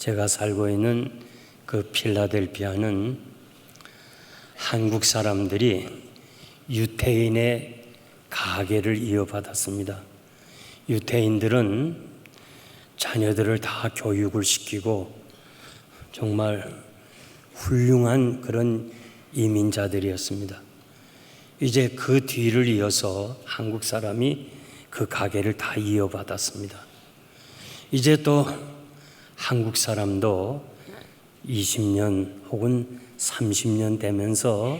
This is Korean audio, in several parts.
제가 살고 있는 그 필라델피아는 한국 사람들이 유태인의 가계를 이어받았습니다. 유태인들은 자녀들을 다 교육을 시키고 정말 훌륭한 그런 이민자들이었습니다. 이제 그 뒤를 이어서 한국 사람이 그 가계를 다 이어받았습니다. 이제 또 한국 사람도 20년 혹은 30년 되면서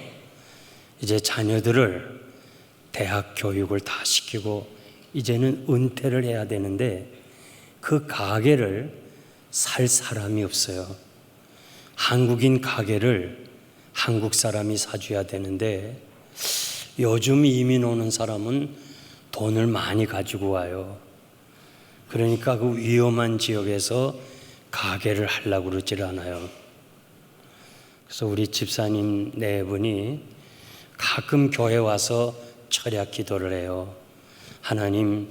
이제 자녀들을 대학 교육을 다 시키고 이제는 은퇴를 해야 되는데 그 가계를 살 사람이 없어요. 한국인 가계를 한국 사람이 사줘야 되는데 요즘 이민 오는 사람은 돈을 많이 가지고 와요. 그러니까 그 위험한 지역에서 가계를 하려고 그러질 않아요. 그래서 우리 집사님 네 분이 가끔 교회 와서 철야 기도를 해요. 하나님,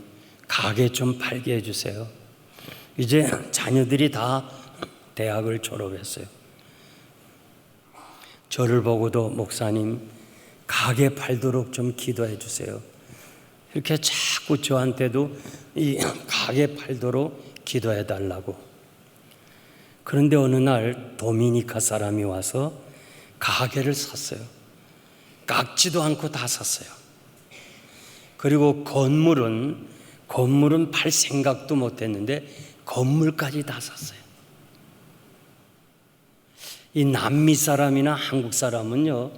가게 좀 팔게 해주세요. 이제 자녀들이 다 대학을 졸업했어요. 저를 보고도 목사님, 가게 팔도록 좀 기도해 주세요. 이렇게 자꾸 저한테도 이 가게 팔도록 기도해 달라고. 그런데 어느 날 도미니카 사람이 와서 가게를 샀어요. 깎지도 않고 다 샀어요. 그리고 건물은 팔 생각도 못 했는데 건물까지 다 샀어요. 이 남미 사람이나 한국 사람은요,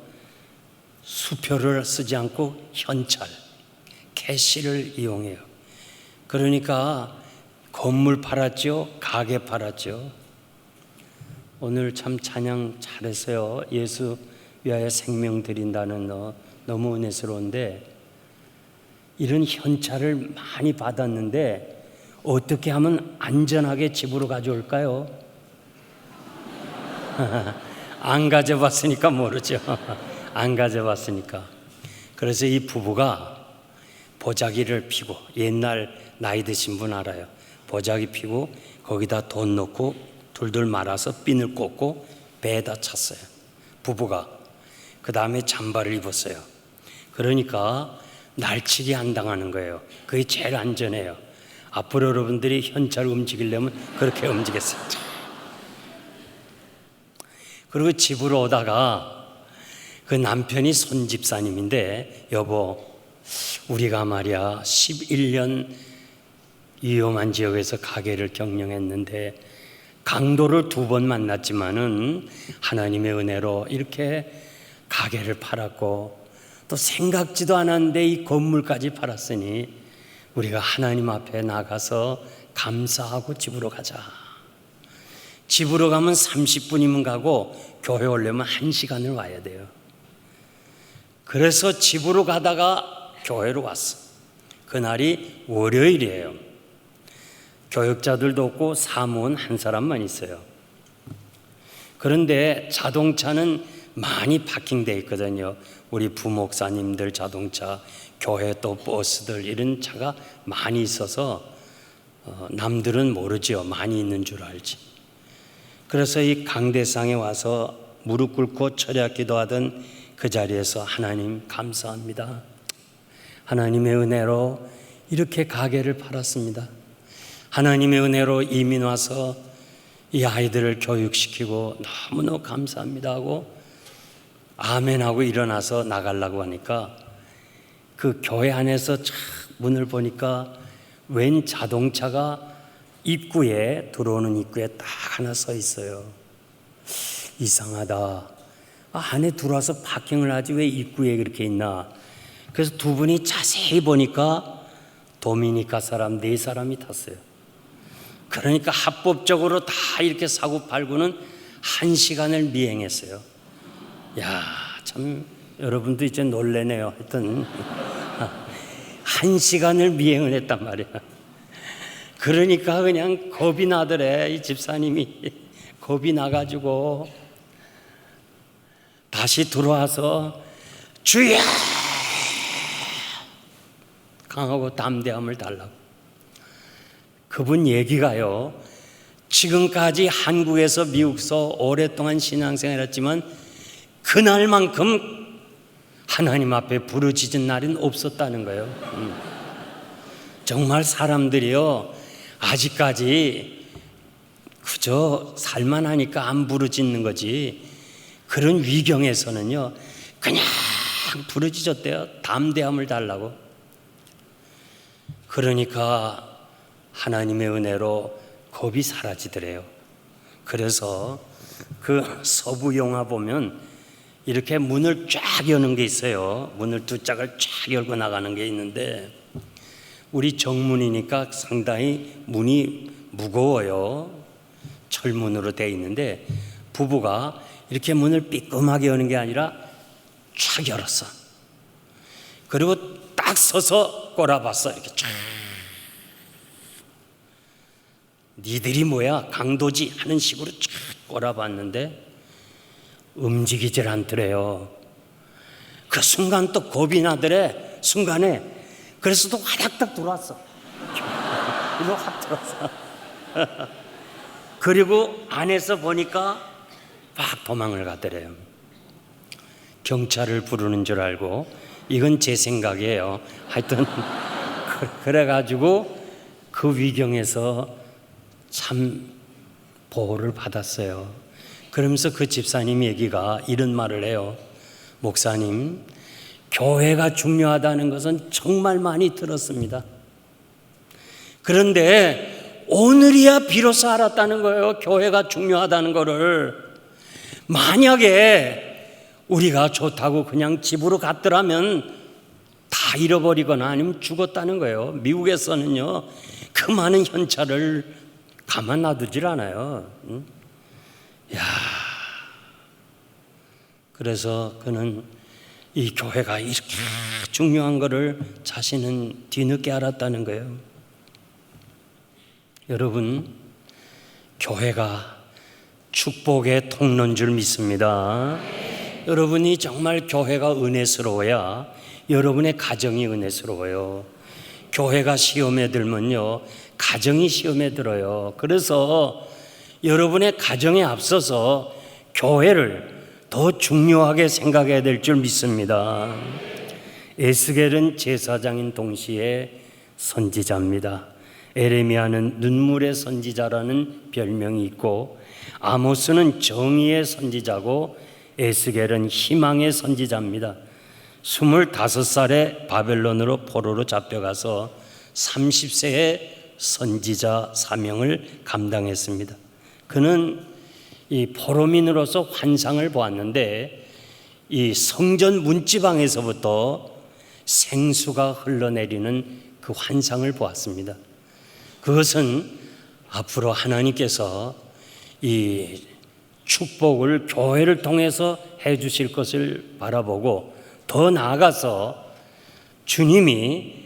수표를 쓰지 않고 현찰, 캐시를 이용해요. 그러니까 건물 팔았죠, 가게 팔았죠. 오늘 참 찬양 잘했어요. 예수 위하여 생명 드린다는 너무 은혜스러운데 이런 현찰을 많이 받았는데 어떻게 하면 안전하게 집으로 가져올까요? 안 가져봤으니까 모르죠. 안 가져봤으니까. 그래서 이 부부가 보자기를 피고, 옛날 나이 드신 분 알아요. 보자기 피고 거기다 돈 넣고 둘둘 말아서 핀을 꽂고 배에다 찼어요. 부부가. 그 다음에 잠바를 입었어요. 그러니까 날치기 안 당하는 거예요. 그게 제일 안전해요. 앞으로 여러분들이 현찰 움직이려면 그렇게 움직였어요. 그리고 집으로 오다가 그 남편이 손집사님인데, 여보, 우리가 말이야 11년 위험한 지역에서 가게를 경영했는데 강도를 2번 만났지만은 하나님의 은혜로 이렇게 가게를 팔았고 또 생각지도 않았는데 이 건물까지 팔았으니 우리가 하나님 앞에 나가서 감사하고 집으로 가자. 집으로 가면 30분이면 가고 교회 오려면 1시간을 와야 돼요. 그래서 집으로 가다가 교회로 왔어. 그날이 월요일이에요. 교역자들도 없고 사무원 한 사람만 있어요. 그런데 자동차는 많이 파킹되어 있거든요. 우리 부목사님들 자동차, 교회 또 버스들 이런 차가 많이 있어서 남들은 모르죠. 많이 있는 줄 알지. 그래서 이 강대상에 와서 무릎 꿇고 철야 기도하던 그 자리에서 하나님 감사합니다. 하나님의 은혜로 이렇게 가게를 팔았습니다. 하나님의 은혜로 이민 와서 이 아이들을 교육시키고 너무너무 감사합니다 하고 아멘하고 일어나서 나가려고 하니까 그 교회 안에서 착 문을 보니까 웬 자동차가 입구에, 들어오는 입구에 딱 하나 서 있어요. 이상하다. 안에 들어와서 파킹을 하지 왜 입구에 그렇게 있나. 그래서 두 분이 자세히 보니까 도미니카 사람 4사람이 탔어요. 그러니까 합법적으로 다 이렇게 사고 팔고는 1시간을 미행했어요. 야, 참 여러분도 이제 놀래네요. 하여튼 1시간을 미행을 했단 말이야. 그러니까 그냥 겁이 나더래. 이 집사님이 겁이 나가지고 다시 들어와서 주여! 강하고 담대함을 달라고. 그분 얘기가요, 지금까지 한국에서 미국서 오랫동안 신앙생활했지만 그날만큼 하나님 앞에 부르짖은 날은 없었다는 거예요. 정말 사람들이요, 아직까지 그저 살만하니까 안 부르짖는 거지, 그런 위경에서는요 그냥 부르짖었대요. 담대함을 달라고. 그러니까 하나님의 은혜로 겁이 사라지더래요. 그래서 그 서부 영화 보면 이렇게 문을 쫙 여는 게 있어요. 문을 두 짝을 쫙 열고 나가는 게 있는데, 우리 정문이니까 상당히 문이 무거워요. 철문으로 되어 있는데 부부가 이렇게 문을 삐끔하게 여는 게 아니라 쫙 열었어. 그리고 딱 서서 꼬라봤어. 이렇게 쫙. 니들이 뭐야 강도지 하는 식으로 쫙 꼬라봤는데 움직이질 않더래요. 그 순간 또 겁이 나더래. 순간에. 그래서 또 화닥닥 들어왔어. 이리로 확 들어왔어. 그리고 안에서 보니까 막 도망을 가더래요. 경찰을 부르는 줄 알고, 이건 제 생각이에요. 하여튼 그래가지고 그 위경에서 참 보호를 받았어요. 그러면서 그 집사님 얘기가 이런 말을 해요. 목사님, 교회가 중요하다는 것은 정말 많이 들었습니다. 그런데 오늘이야 비로소 알았다는 거예요. 교회가 중요하다는 거를. 만약에 우리가 좋다고 그냥 집으로 갔더라면 다 잃어버리거나 아니면 죽었다는 거예요. 미국에서는요 그 많은 현찰을 가만 놔두질 않아요. 야, 그래서 그는 이 교회가 이렇게 중요한 거를 자신은 뒤늦게 알았다는 거예요. 여러분, 교회가 축복의 통로인 줄 믿습니다. 여러분이 정말 교회가 은혜스러워야 여러분의 가정이 은혜스러워요. 교회가 시험에 들면요 가정이 시험에 들어요. 그래서 여러분의 가정에 앞서서 교회를 더 중요하게 생각해야 될 줄 믿습니다. 에스겔은 제사장인 동시에 선지자입니다. 에레미야는 눈물의 선지자라는 별명이 있고, 아모스는 정의의 선지자고, 에스겔은 희망의 선지자입니다. 25살에 바벨론으로 포로로 잡혀가서 30세에 선지자 사명을 감당했습니다. 그는 이 포로민으로서 환상을 보았는데, 이 성전 문지방에서부터 생수가 흘러내리는 그 환상을 보았습니다. 그것은 앞으로 하나님께서 이 축복을 교회를 통해서 해 주실 것을 바라보고, 더 나아가서 주님이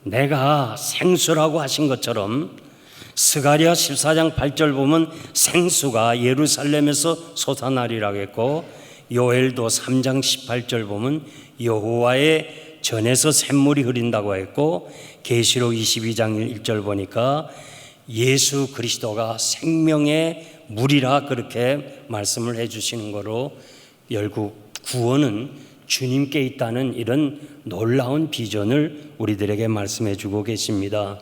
내가 생수라고 하신 것처럼 스가랴 14장 8절 보면 생수가 예루살렘에서 솟아나리라고 했고, 요엘도 3장 18절 보면 여호와의 전에서 샘물이 흐린다고 했고, 계시록 22장 1절 보니까 예수 그리스도가 생명의 물이라 그렇게 말씀을 해 주시는 거로, 결국 구원은 주님께 있다는 이런 놀라운 비전을 우리들에게 말씀해 주고 계십니다.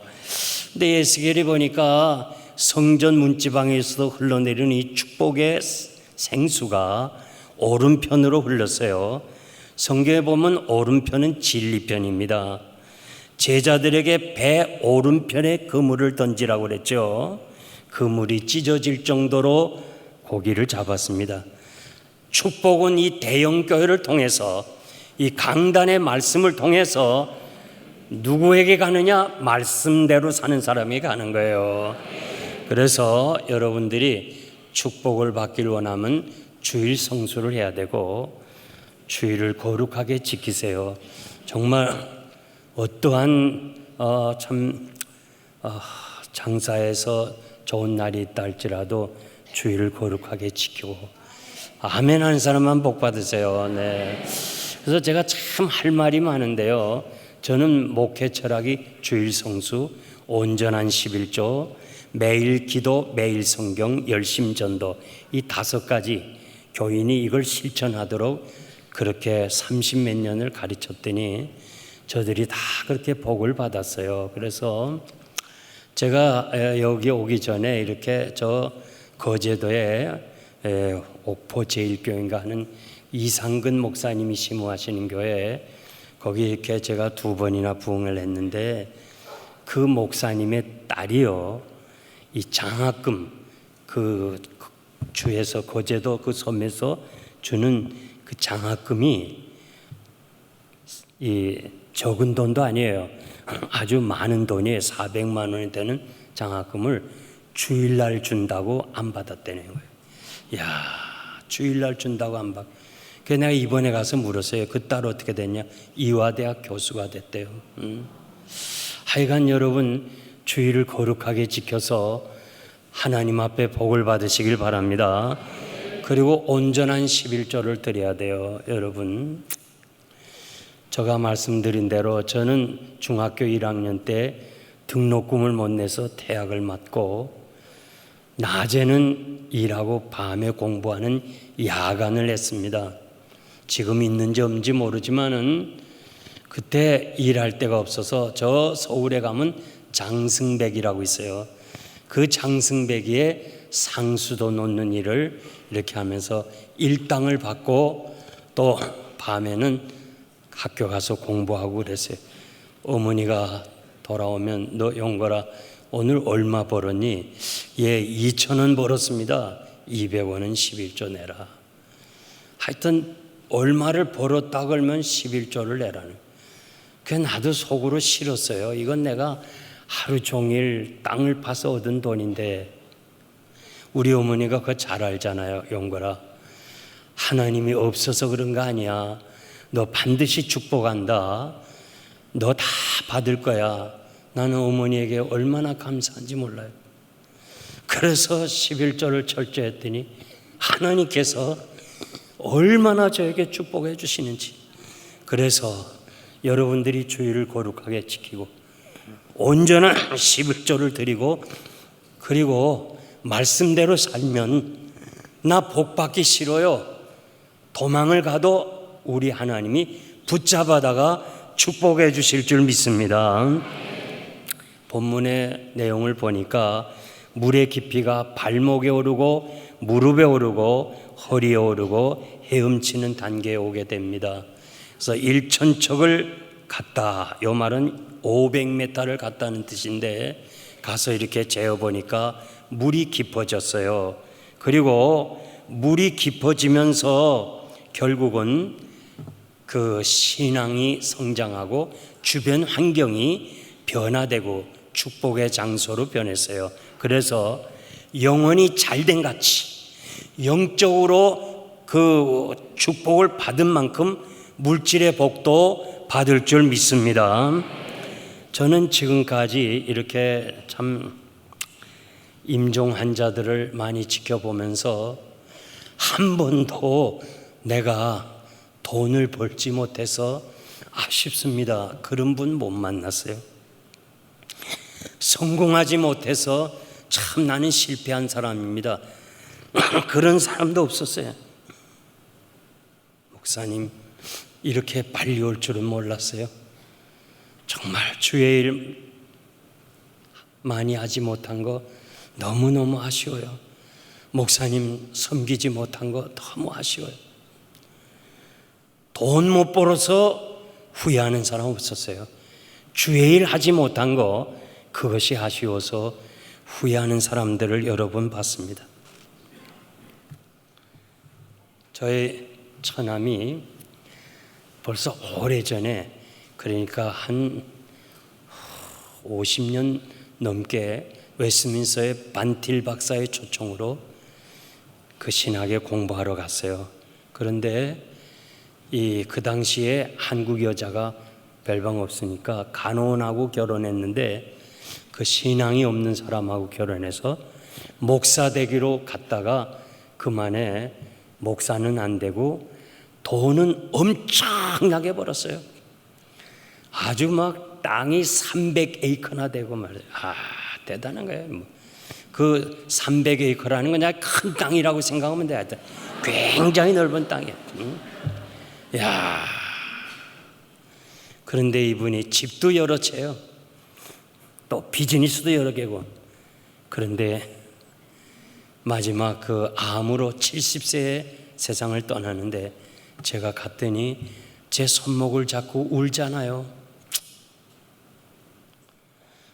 근데 에스겔이 보니까 성전 문지방에서도 흘러내리는 이 축복의 생수가 오른편으로 흘렀어요. 성경에 보면 오른편은 진리편입니다. 제자들에게 배 오른편에 그물을 던지라고 그랬죠. 그물이 찢어질 정도로 고기를 잡았습니다. 축복은 이 대형교회를 통해서, 이 강단의 말씀을 통해서 누구에게 가느냐? 말씀대로 사는 사람에게 가는 거예요. 그래서 여러분들이 축복을 받길 원하면 주일 성수를 해야 되고, 주일을 거룩하게 지키세요. 정말 어떠한 장사에서 좋은 날이 있다 할지라도 주일을 거룩하게 지키고, 아멘 하는 사람만 복 받으세요. 네. 그래서 제가 참 할 말이 많은데요, 저는 목회 철학이 주일 성수, 온전한 11조, 매일 기도, 매일 성경, 열심 전도, 이 5가지 교인이 이걸 실천하도록 그렇게 30몇 년을 가르쳤더니 저들이 다 그렇게 복을 받았어요. 그래서 제가 여기 오기 전에 이렇게 저 거제도에 옥포 제일교회인가 하는 이상근 목사님이 심호하시는 교회, 거기 이렇게 제가 2번이나 부흥을 했는데 그 목사님의 딸이요, 이 장학금, 그 주에서 거제도 그 섬에서 주는 그 장학금이 이 적은 돈도 아니에요. 아주 많은 돈이에요. 400만 원이 되는 장학금을 주일날 준다고 안 받았다는 거예요. 야, 주일날 준다고 안 받. 그래서 내가 이번에 가서 물었어요. 그 딸 어떻게 됐냐? 이화대학 교수가 됐대요. 하여간 여러분, 주일을 거룩하게 지켜서 하나님 앞에 복을 받으시길 바랍니다. 그리고 온전한 11조를 드려야 돼요. 여러분, 제가 말씀드린 대로 저는 중학교 1학년 때 등록금을 못 내서 퇴학을 맞고 낮에는 일하고 밤에 공부하는 야간을 했습니다. 지금 있는지 없는지 모르지만은 그때 일할 데가 없어서 저 서울에 가면 장승배기라고 있어요. 그 장승배기에 상수도 놓는 일을 이렇게 하면서 일당을 받고 또 밤에는 학교 가서 공부하고 그랬어요. 어머니가 돌아오면 너 용거라 오늘 얼마 벌었니? 예, 2,000원 벌었습니다. 200원은 11조 내라. 하여튼 얼마를 벌었다 그러면 11조를 내라는. 그게 나도 속으로 싫었어요. 이건 내가 하루 종일 땅을 파서 얻은 돈인데, 우리 어머니가 그거 잘 알잖아요. 용거라, 하나님이 없어서 그런 거 아니야. 너 반드시 축복한다. 너 다 받을 거야. 나는 어머니에게 얼마나 감사한지 몰라요. 그래서 11조를 철저했더니 하나님께서 얼마나 저에게 축복해 주시는지. 그래서 여러분들이 주일을 거룩하게 지키고 온전한 11조를 드리고, 그리고 말씀대로 살면 나 복 받기 싫어요. 도망을 가도 우리 하나님이 붙잡아다가 축복해 주실 줄 믿습니다. 본문의 내용을 보니까 물의 깊이가 발목에 오르고 무릎에 오르고 허리에 오르고 헤엄치는 단계에 오게 됩니다. 그래서 1,000척을 갔다. 이 말은 500m를 갔다는 뜻인데, 가서 이렇게 재어보니까 물이 깊어졌어요. 그리고 물이 깊어지면서 결국은 그 신앙이 성장하고 주변 환경이 변화되고 축복의 장소로 변했어요. 그래서 영혼이 잘된 같이 영적으로 그 축복을 받은 만큼 물질의 복도 받을 줄 믿습니다. 저는 지금까지 이렇게 참 임종 환자들을 많이 지켜보면서 한 번도 내가 돈을 벌지 못해서 아쉽습니다, 그런 분 못 만났어요. 성공하지 못해서 참 나는 실패한 사람입니다, 그런 사람도 없었어요. 목사님, 이렇게 빨리 올 줄은 몰랐어요. 정말 주의 일 많이 하지 못한 거 너무너무 아쉬워요. 목사님 섬기지 못한 거 너무 아쉬워요. 돈 못 벌어서 후회하는 사람 없었어요. 주의 일 하지 못한 거, 그것이 아쉬워서 후회하는 사람들을 여러 번 봤습니다. 저희 처남이 벌써 오래전에, 그러니까 한 50년 넘게 웨스트민스터의 반틸 박사의 초청으로 그 신학에 공부하러 갔어요. 그런데 그 당시에 한국 여자가 별방 없으니까 간호원하고 결혼했는데, 그 신앙이 없는 사람하고 결혼해서 목사 되기로 갔다가 그만에 목사는 안 되고 돈은 엄청나게 벌었어요. 아주 막 땅이 300에이커나 되고 말이에요. 대단한 거예요. 그 300에이커라는 건 그냥 큰 땅이라고 생각하면 돼. 굉장히 넓은 땅이야. 야, 그런데 이분이 집도 여러 채요. 또 비즈니스도 여러 개고. 그런데 마지막 그 암으로 70세에 세상을 떠나는데 제가 갔더니 제 손목을 잡고 울잖아요.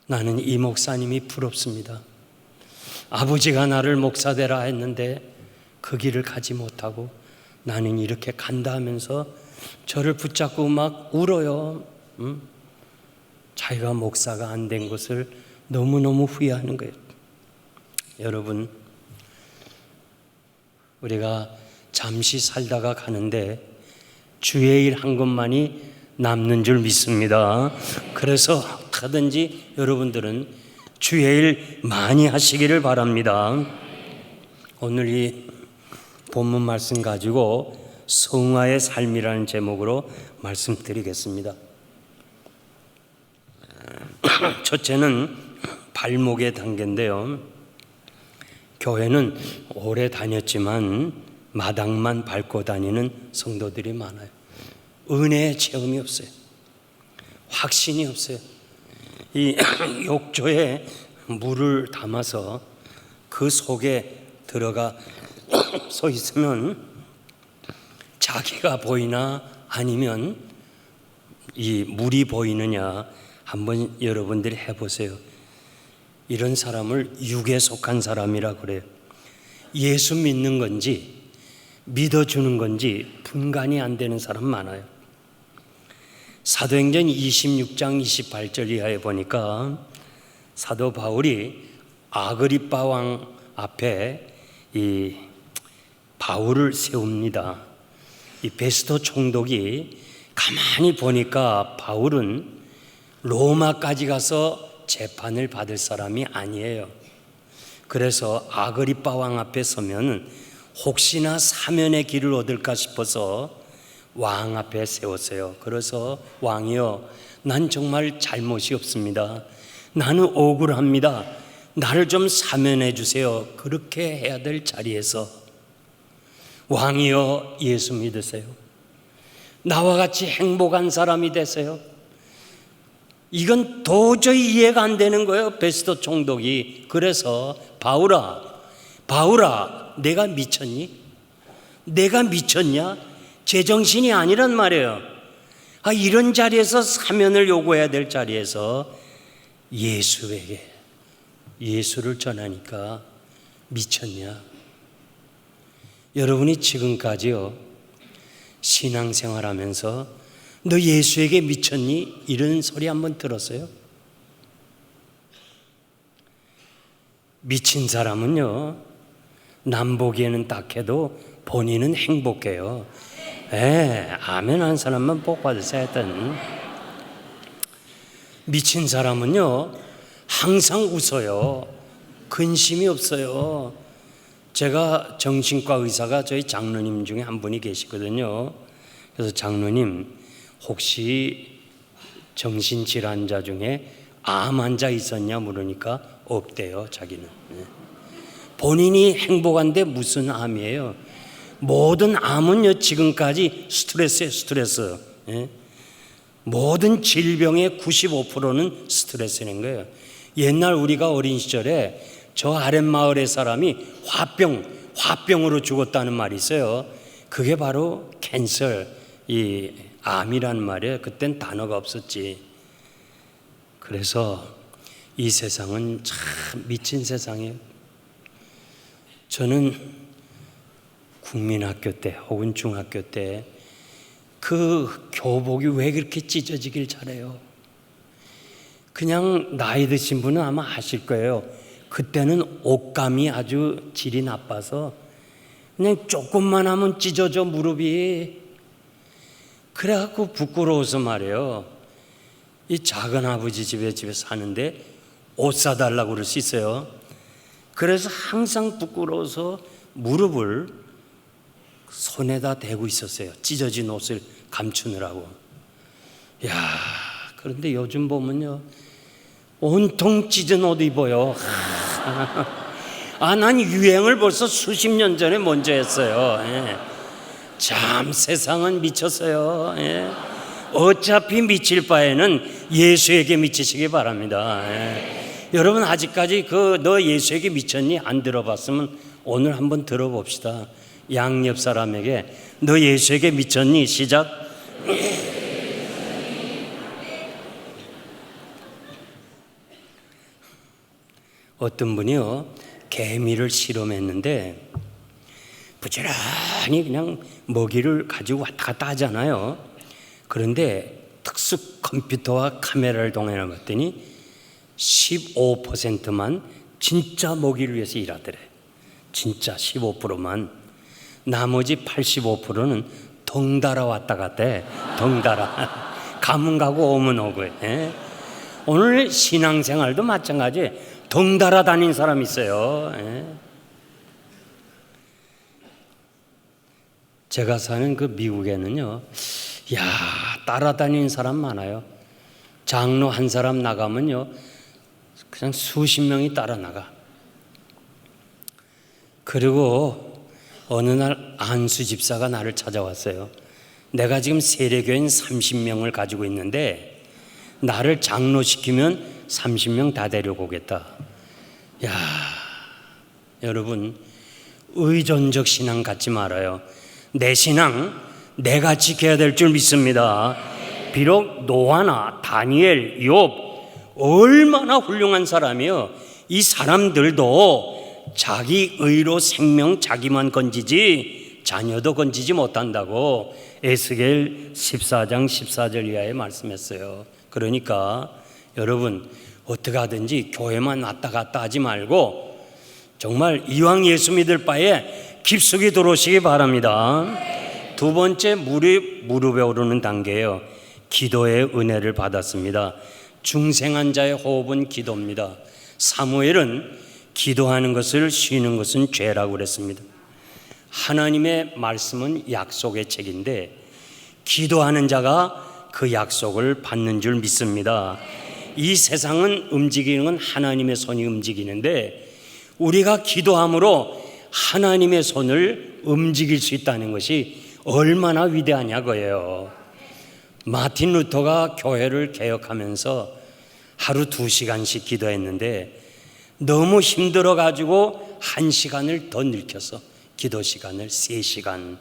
나는 이 목사님이 부럽습니다. 아버지가 나를 목사 되라 했는데 그 길을 가지 못하고 나는 이렇게 간다 하면서 저를 붙잡고 막 울어요. 자기가 목사가 안 된 것을 너무너무 후회하는 거예요. 여러분, 우리가 잠시 살다가 가는데 주의 일 한 것만이 남는 줄 믿습니다. 그래서 하든지 여러분들은 주의 일 많이 하시기를 바랍니다. 오늘 이 본문 말씀 가지고 성화의 삶이라는 제목으로 말씀드리겠습니다. 첫째는 발목의 단계인데요. 교회는 오래 다녔지만 마당만 밟고 다니는 성도들이 많아요. 은혜의 체험이 없어요. 확신이 없어요. 이 욕조에 물을 담아서 그 속에 들어가 서 있으면 자기가 보이나 아니면 이 물이 보이느냐 한번 여러분들이 해보세요. 이런 사람을 육에 속한 사람이라 그래요. 예수 믿는 건지 믿어주는 건지 분간이 안 되는 사람 많아요. 사도행전 26장 28절 이하에 보니까 사도 바울이 아그리빠 왕 앞에 이 바울을 세웁니다. 이 베스토 총독이 가만히 보니까 바울은 로마까지 가서 재판을 받을 사람이 아니에요. 그래서 아그리빠 왕 앞에 서면 혹시나 사면의 길을 얻을까 싶어서 왕 앞에 세웠어요. 그래서 왕이여, 난 정말 잘못이 없습니다. 나는 억울합니다. 나를 좀 사면해 주세요. 그렇게 해야 될 자리에서 왕이여, 예수 믿으세요. 나와 같이 행복한 사람이 되세요. 이건 도저히 이해가 안 되는 거예요. 베스토 총독이. 그래서 바울아, 내가 미쳤니? 내가 미쳤냐? 제정신이 아니란 말이에요. 이런 자리에서 사면을 요구해야 될 자리에서 예수를 전하니까 미쳤냐? 여러분이 지금까지요, 신앙생활하면서 너 예수에게 미쳤니? 이런 소리 한번 들었어요? 미친 사람은요, 남 보기에는 딱해도 본인은 행복해요. 아멘 한 사람만 복 받으세요. 하여튼 미친 사람은요 항상 웃어요. 근심이 없어요. 제가 정신과 의사가 저희 장로님 중에 한 분이 계시거든요. 그래서 장로님, 혹시 정신질환자 중에 암 환자 있었냐 물으니까 없대요. 자기는. 본인이 행복한데 무슨 암이에요? 모든 암은요 지금까지 스트레스예요. 스트레스. 모든 질병의 95%는 스트레스인 거예요. 옛날 우리가 어린 시절에 저 아랫마을의 사람이 화병으로 죽었다는 말이 있어요. 그게 바로 캔서, 이 암이란 말이에요. 그땐 단어가 없었지. 그래서 이 세상은 참 미친 세상이에요. 저는 국민학교 때 혹은 중학교 때 그 교복이 왜 그렇게 찢어지길 잘해요? 그냥 나이 드신 분은 아마 아실 거예요. 그때는 옷감이 아주 질이 나빠서 그냥 조금만 하면 찢어져, 무릎이. 그래갖고 부끄러워서 말이에요. 이 작은 아버지 집에 사는데 옷 사달라고 그럴 수 있어요. 그래서 항상 부끄러워서 무릎을 손에다 대고 있었어요. 찢어진 옷을 감추느라고. 그런데 요즘 보면요, 온통 찢은 옷 입어요. 난 유행을 벌써 수십 년 전에 먼저 했어요. 예. 참 세상은 미쳤어요. 예. 어차피 미칠 바에는 예수에게 미치시기 바랍니다. 예. 여러분 아직까지 너 예수에게 미쳤니? 안 들어봤으면 오늘 한번 들어봅시다. 양옆 사람에게 너 예수에게 미쳤니? 시작. 어떤 분이요 개미를 실험했는데 부지런히 그냥 먹이를 가지고 왔다 갔다 하잖아요. 그런데 특수 컴퓨터와 카메라를 동원해 봤더니 15%만 진짜 먹이를 위해서 일하더래. 진짜 15%만. 나머지 85%는 덩달아 왔다 갔다 해. 덩달아. 가면 가고 오면 오고. 예? 오늘 신앙생활도 마찬가지. 덩달아 다닌 사람 있어요. 예? 제가 사는 그 미국에는요, 따라다니는 사람 많아요. 장로 한 사람 나가면요, 그냥 수십 명이 따라 나가. 그리고 어느 날 안수 집사가 나를 찾아왔어요. 내가 지금 세례교인 30명을 가지고 있는데 나를 장로시키면 30명 다 데리고 오겠다. 여러분 의존적 신앙 갖지 말아요. 내 신앙 내가 지켜야 될 줄 믿습니다. 비록 노아나 다니엘, 욥 얼마나 훌륭한 사람이요. 이 사람들도 자기 의로 생명 자기만 건지지 자녀도 건지지 못한다고 에스겔 14장 14절 이하에 말씀했어요. 그러니까 여러분 어떻게 하든지 교회만 왔다 갔다 하지 말고 정말 이왕 예수 믿을 바에 깊숙이 들어오시기 바랍니다. 두 번째 무릎에 오르는 단계예요. 기도의 은혜를 받았습니다. 중생한 자의 호흡은 기도입니다. 사무엘은 기도하는 것을 쉬는 것은 죄라고 그랬습니다. 하나님의 말씀은 약속의 책인데 기도하는 자가 그 약속을 받는 줄 믿습니다. 이 세상은 움직이는 건 하나님의 손이 움직이는데 우리가 기도함으로 하나님의 손을 움직일 수 있다는 것이 얼마나 위대하냐고요. 마틴 루터가 교회를 개혁하면서 하루 2시간씩 기도했는데 너무 힘들어가지고 1시간을 더 늘켰어. 기도 시간을 3시간.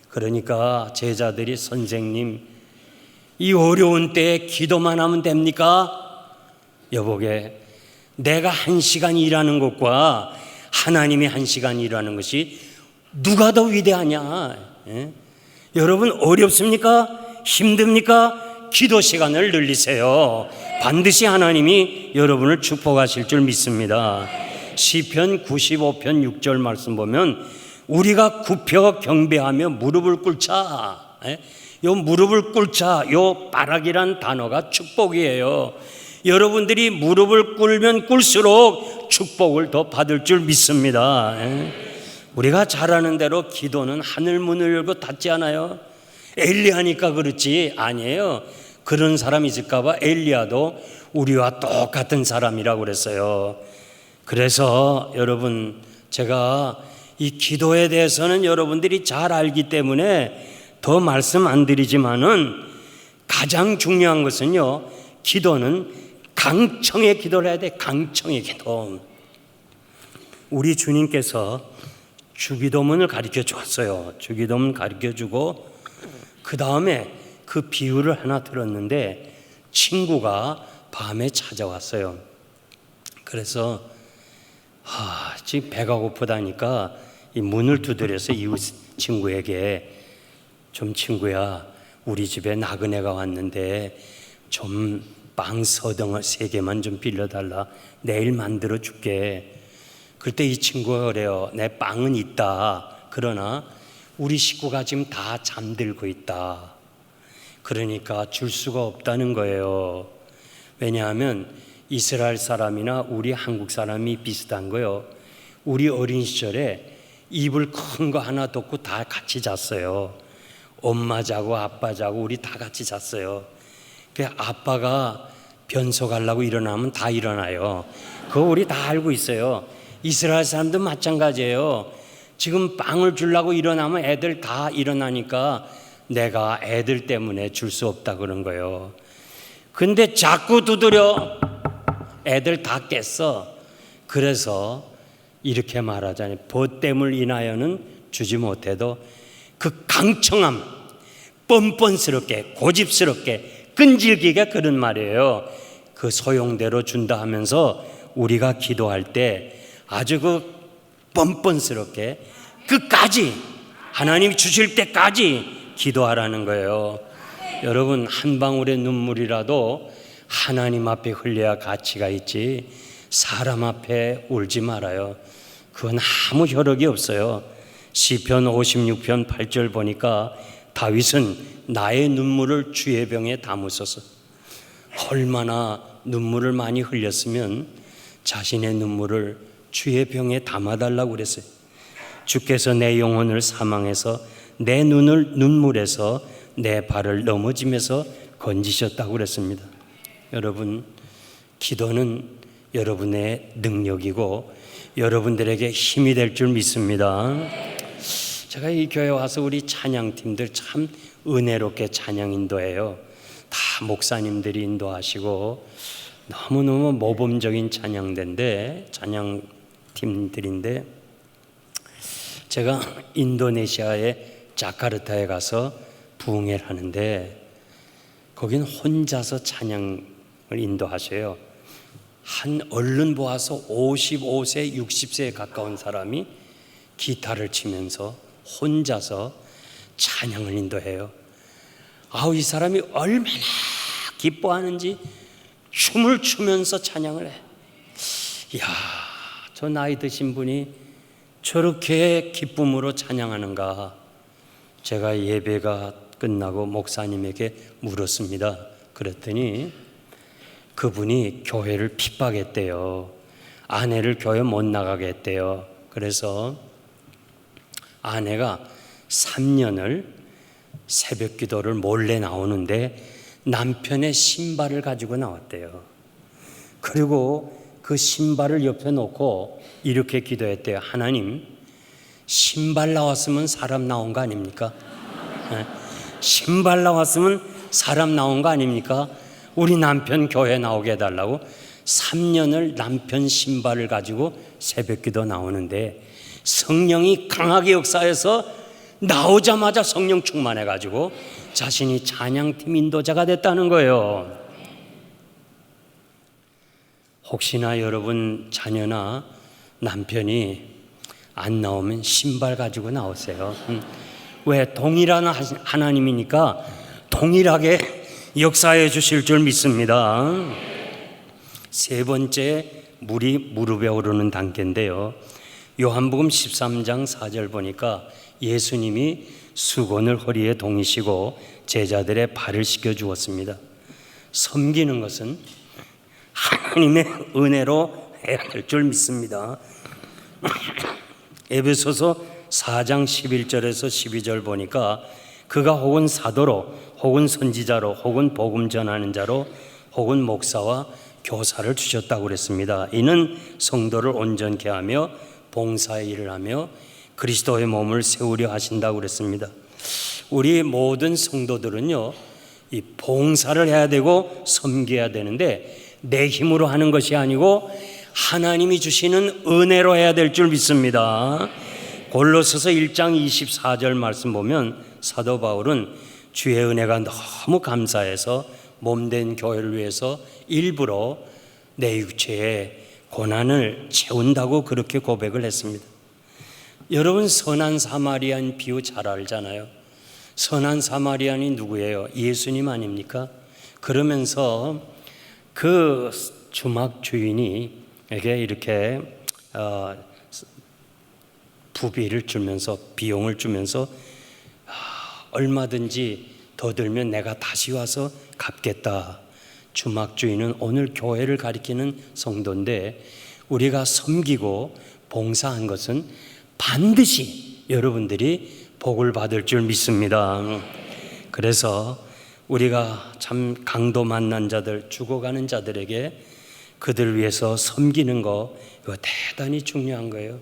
그러니까 제자들이 선생님 이 어려운 때에 기도만 하면 됩니까? 여보게 내가 1시간 일하는 것과 하나님이 1시간 일하는 것이 누가 더 위대하냐? 예? 여러분 어렵습니까? 힘듭니까? 기도 시간을 늘리세요. 반드시 하나님이 여러분을 축복하실 줄 믿습니다. 시편 95편 6절 말씀 보면 우리가 굽혀 경배하며 무릎을 꿇자. 요 무릎을 꿇자, 요 바락이란 단어가 축복이에요. 여러분들이 무릎을 꿇으면 꿇을수록 축복을 더 받을 줄 믿습니다. 우리가 잘 아는 대로 기도는 하늘 문을 열고 닫지 않아요. 엘리야니까 그렇지 아니에요. 그런 사람 있을까 봐 엘리야도 우리와 똑같은 사람이라고 그랬어요. 그래서 여러분 제가 이 기도에 대해서는 여러분들이 잘 알기 때문에 더 말씀 안 드리지만은 가장 중요한 것은요, 기도는 강청의 기도를 해야 돼. 강청의 기도. 우리 주님께서 주기도문을 가르쳐 주었어요. 주기도문 가르쳐 주고 그 다음에 그 비유를 하나 들었는데 친구가 밤에 찾아왔어요. 그래서 지금 배가 고프다니까 이 문을 두드려서 이웃 친구에게 좀 친구야 우리 집에 나그네가 왔는데 좀 빵 서덩어 3개만 좀 빌려달라. 내일 만들어 줄게. 그때 이 친구가 그래요. 내 빵은 있다. 그러나 우리 식구가 지금 다 잠들고 있다. 그러니까 줄 수가 없다는 거예요. 왜냐하면 이스라엘 사람이나 우리 한국 사람이 비슷한 거예요. 우리 어린 시절에 이불 큰 거 하나 덮고 다 같이 잤어요. 엄마 자고 아빠 자고 우리 다 같이 잤어요. 그 아빠가 변소 가려고 일어나면 다 일어나요. 그거 우리 다 알고 있어요. 이스라엘 사람도 마찬가지예요. 지금 빵을 주려고 일어나면 애들 다 일어나니까 내가 애들 때문에 줄 수 없다 그런 거예요. 근데 자꾸 두드려. 애들 다 깼어. 그래서 이렇게 말하잖아요. 보탬을 인하여는 주지 못해도 그 강청함, 뻔뻔스럽게, 고집스럽게, 끈질기게 그런 말이에요. 그 소용대로 준다 하면서 우리가 기도할 때 아주 그 뻔뻔스럽게 끝까지 하나님이 주실 때까지 기도하라는 거예요. 여러분, 한 방울의 눈물이라도 하나님 앞에 흘려야 가치가 있지 사람 앞에 울지 말아요. 그건 아무 효력이 없어요. 시편 56편 8절 보니까 다윗은 나의 눈물을 주의 병에 담으소서. 얼마나 눈물을 많이 흘렸으면 자신의 눈물을 주의 병에 담아달라고 그랬어요. 주께서 내 영혼을 사망해서 내 눈물에서 내 발을 넘어짐에서 건지셨다고 그랬습니다. 여러분, 기도는 여러분의 능력이고 여러분들에게 힘이 될 줄 믿습니다. 제가 이 교회 와서 우리 찬양팀들 참 은혜롭게 찬양 인도해요. 다 목사님들이 인도하시고 너무너무 모범적인 찬양팀들인데 제가 인도네시아의 자카르타에 가서 부흥회를 하는데 거긴 혼자서 찬양을 인도하셔요. 한 얼른 보아서 55세, 60세에 가까운 사람이 기타를 치면서 혼자서 찬양을 인도해요. 아우, 이 사람이 얼마나 기뻐하는지 춤을 추면서 찬양을 해. 이야, 저 나이 드신 분이 저렇게 기쁨으로 찬양하는가. 제가 예배가 끝나고 목사님에게 물었습니다. 그랬더니 그분이 교회를 핍박했대요. 아내를 교회 못 나가게 했대요. 그래서 아내가 3년을 새벽 기도를 몰래 나오는데 남편의 신발을 가지고 나왔대요. 그리고 그 신발을 옆에 놓고 이렇게 기도했대요. 하나님, 신발 나왔으면 사람 나온 거 아닙니까? 신발 나왔으면 사람 나온 거 아닙니까? 우리 남편 교회 나오게 해달라고 3년을 남편 신발을 가지고 새벽 기도 나오는데 성령이 강하게 역사해서 나오자마자 성령 충만해가지고 자신이 찬양팀 인도자가 됐다는 거예요. 혹시나 여러분 자녀나 남편이 안 나오면 신발 가지고 나오세요. 왜? 동일한 하나님이니까 동일하게 역사해 주실 줄 믿습니다. 세 번째, 물이 무릎에 오르는 단계인데요. 요한복음 13장 4절 보니까 예수님이 수건을 허리에 동이시고 제자들의 발을 씻겨 주었습니다. 섬기는 것은 하나님의 은혜로 해야 될 줄 믿습니다. 에베소서 4장 11절에서 12절 보니까 그가 혹은 사도로 혹은 선지자로 혹은 복음 전하는 자로 혹은 목사와 교사를 주셨다고 그랬습니다. 이는 성도를 온전케 하며 봉사의 일을 하며 그리스도의 몸을 세우려 하신다고 그랬습니다. 우리 모든 성도들은요, 이 봉사를 해야 되고 섬겨야 되는데 내 힘으로 하는 것이 아니고 하나님이 주시는 은혜로 해야 될 줄 믿습니다. 골로새서 1장 24절 말씀 보면 사도 바울은 주의 은혜가 너무 감사해서 몸된 교회를 위해서 일부러 내 육체에 고난을 채운다고 그렇게 고백을 했습니다. 여러분, 선한 사마리안 비유 잘 알잖아요. 선한 사마리안이 누구예요? 예수님 아닙니까? 그러면서 그 주막 주인이에게 이렇게 부비를 주면서 비용을 주면서 얼마든지 더 들면 내가 다시 와서 갚겠다. 주막 주인은 오늘 교회를 가리키는 성도인데 우리가 섬기고 봉사한 것은 반드시 여러분들이 복을 받을 줄 믿습니다. 그래서 우리가 참 강도 만난 자들, 죽어가는 자들에게 그들을 위해서 섬기는 거, 이거 대단히 중요한 거예요.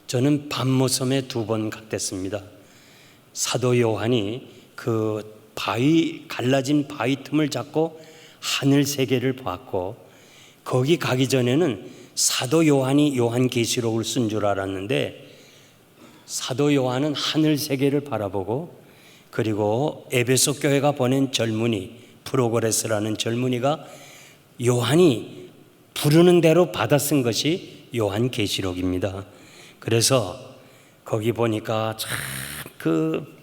저는 밤모섬에 2번 갔댔습니다. 사도 요한이 그 갈라진 바위 틈을 잡고 하늘 세계를 봤고, 거기 가기 전에는 사도 요한이 요한계시록을 쓴 줄 알았는데, 사도 요한은 하늘 세계를 바라보고, 그리고 에베소 교회가 보낸 젊은이 프로그레스라는 젊은이가 요한이 부르는 대로 받아 쓴 것이 요한계시록입니다. 그래서 거기 보니까 참 그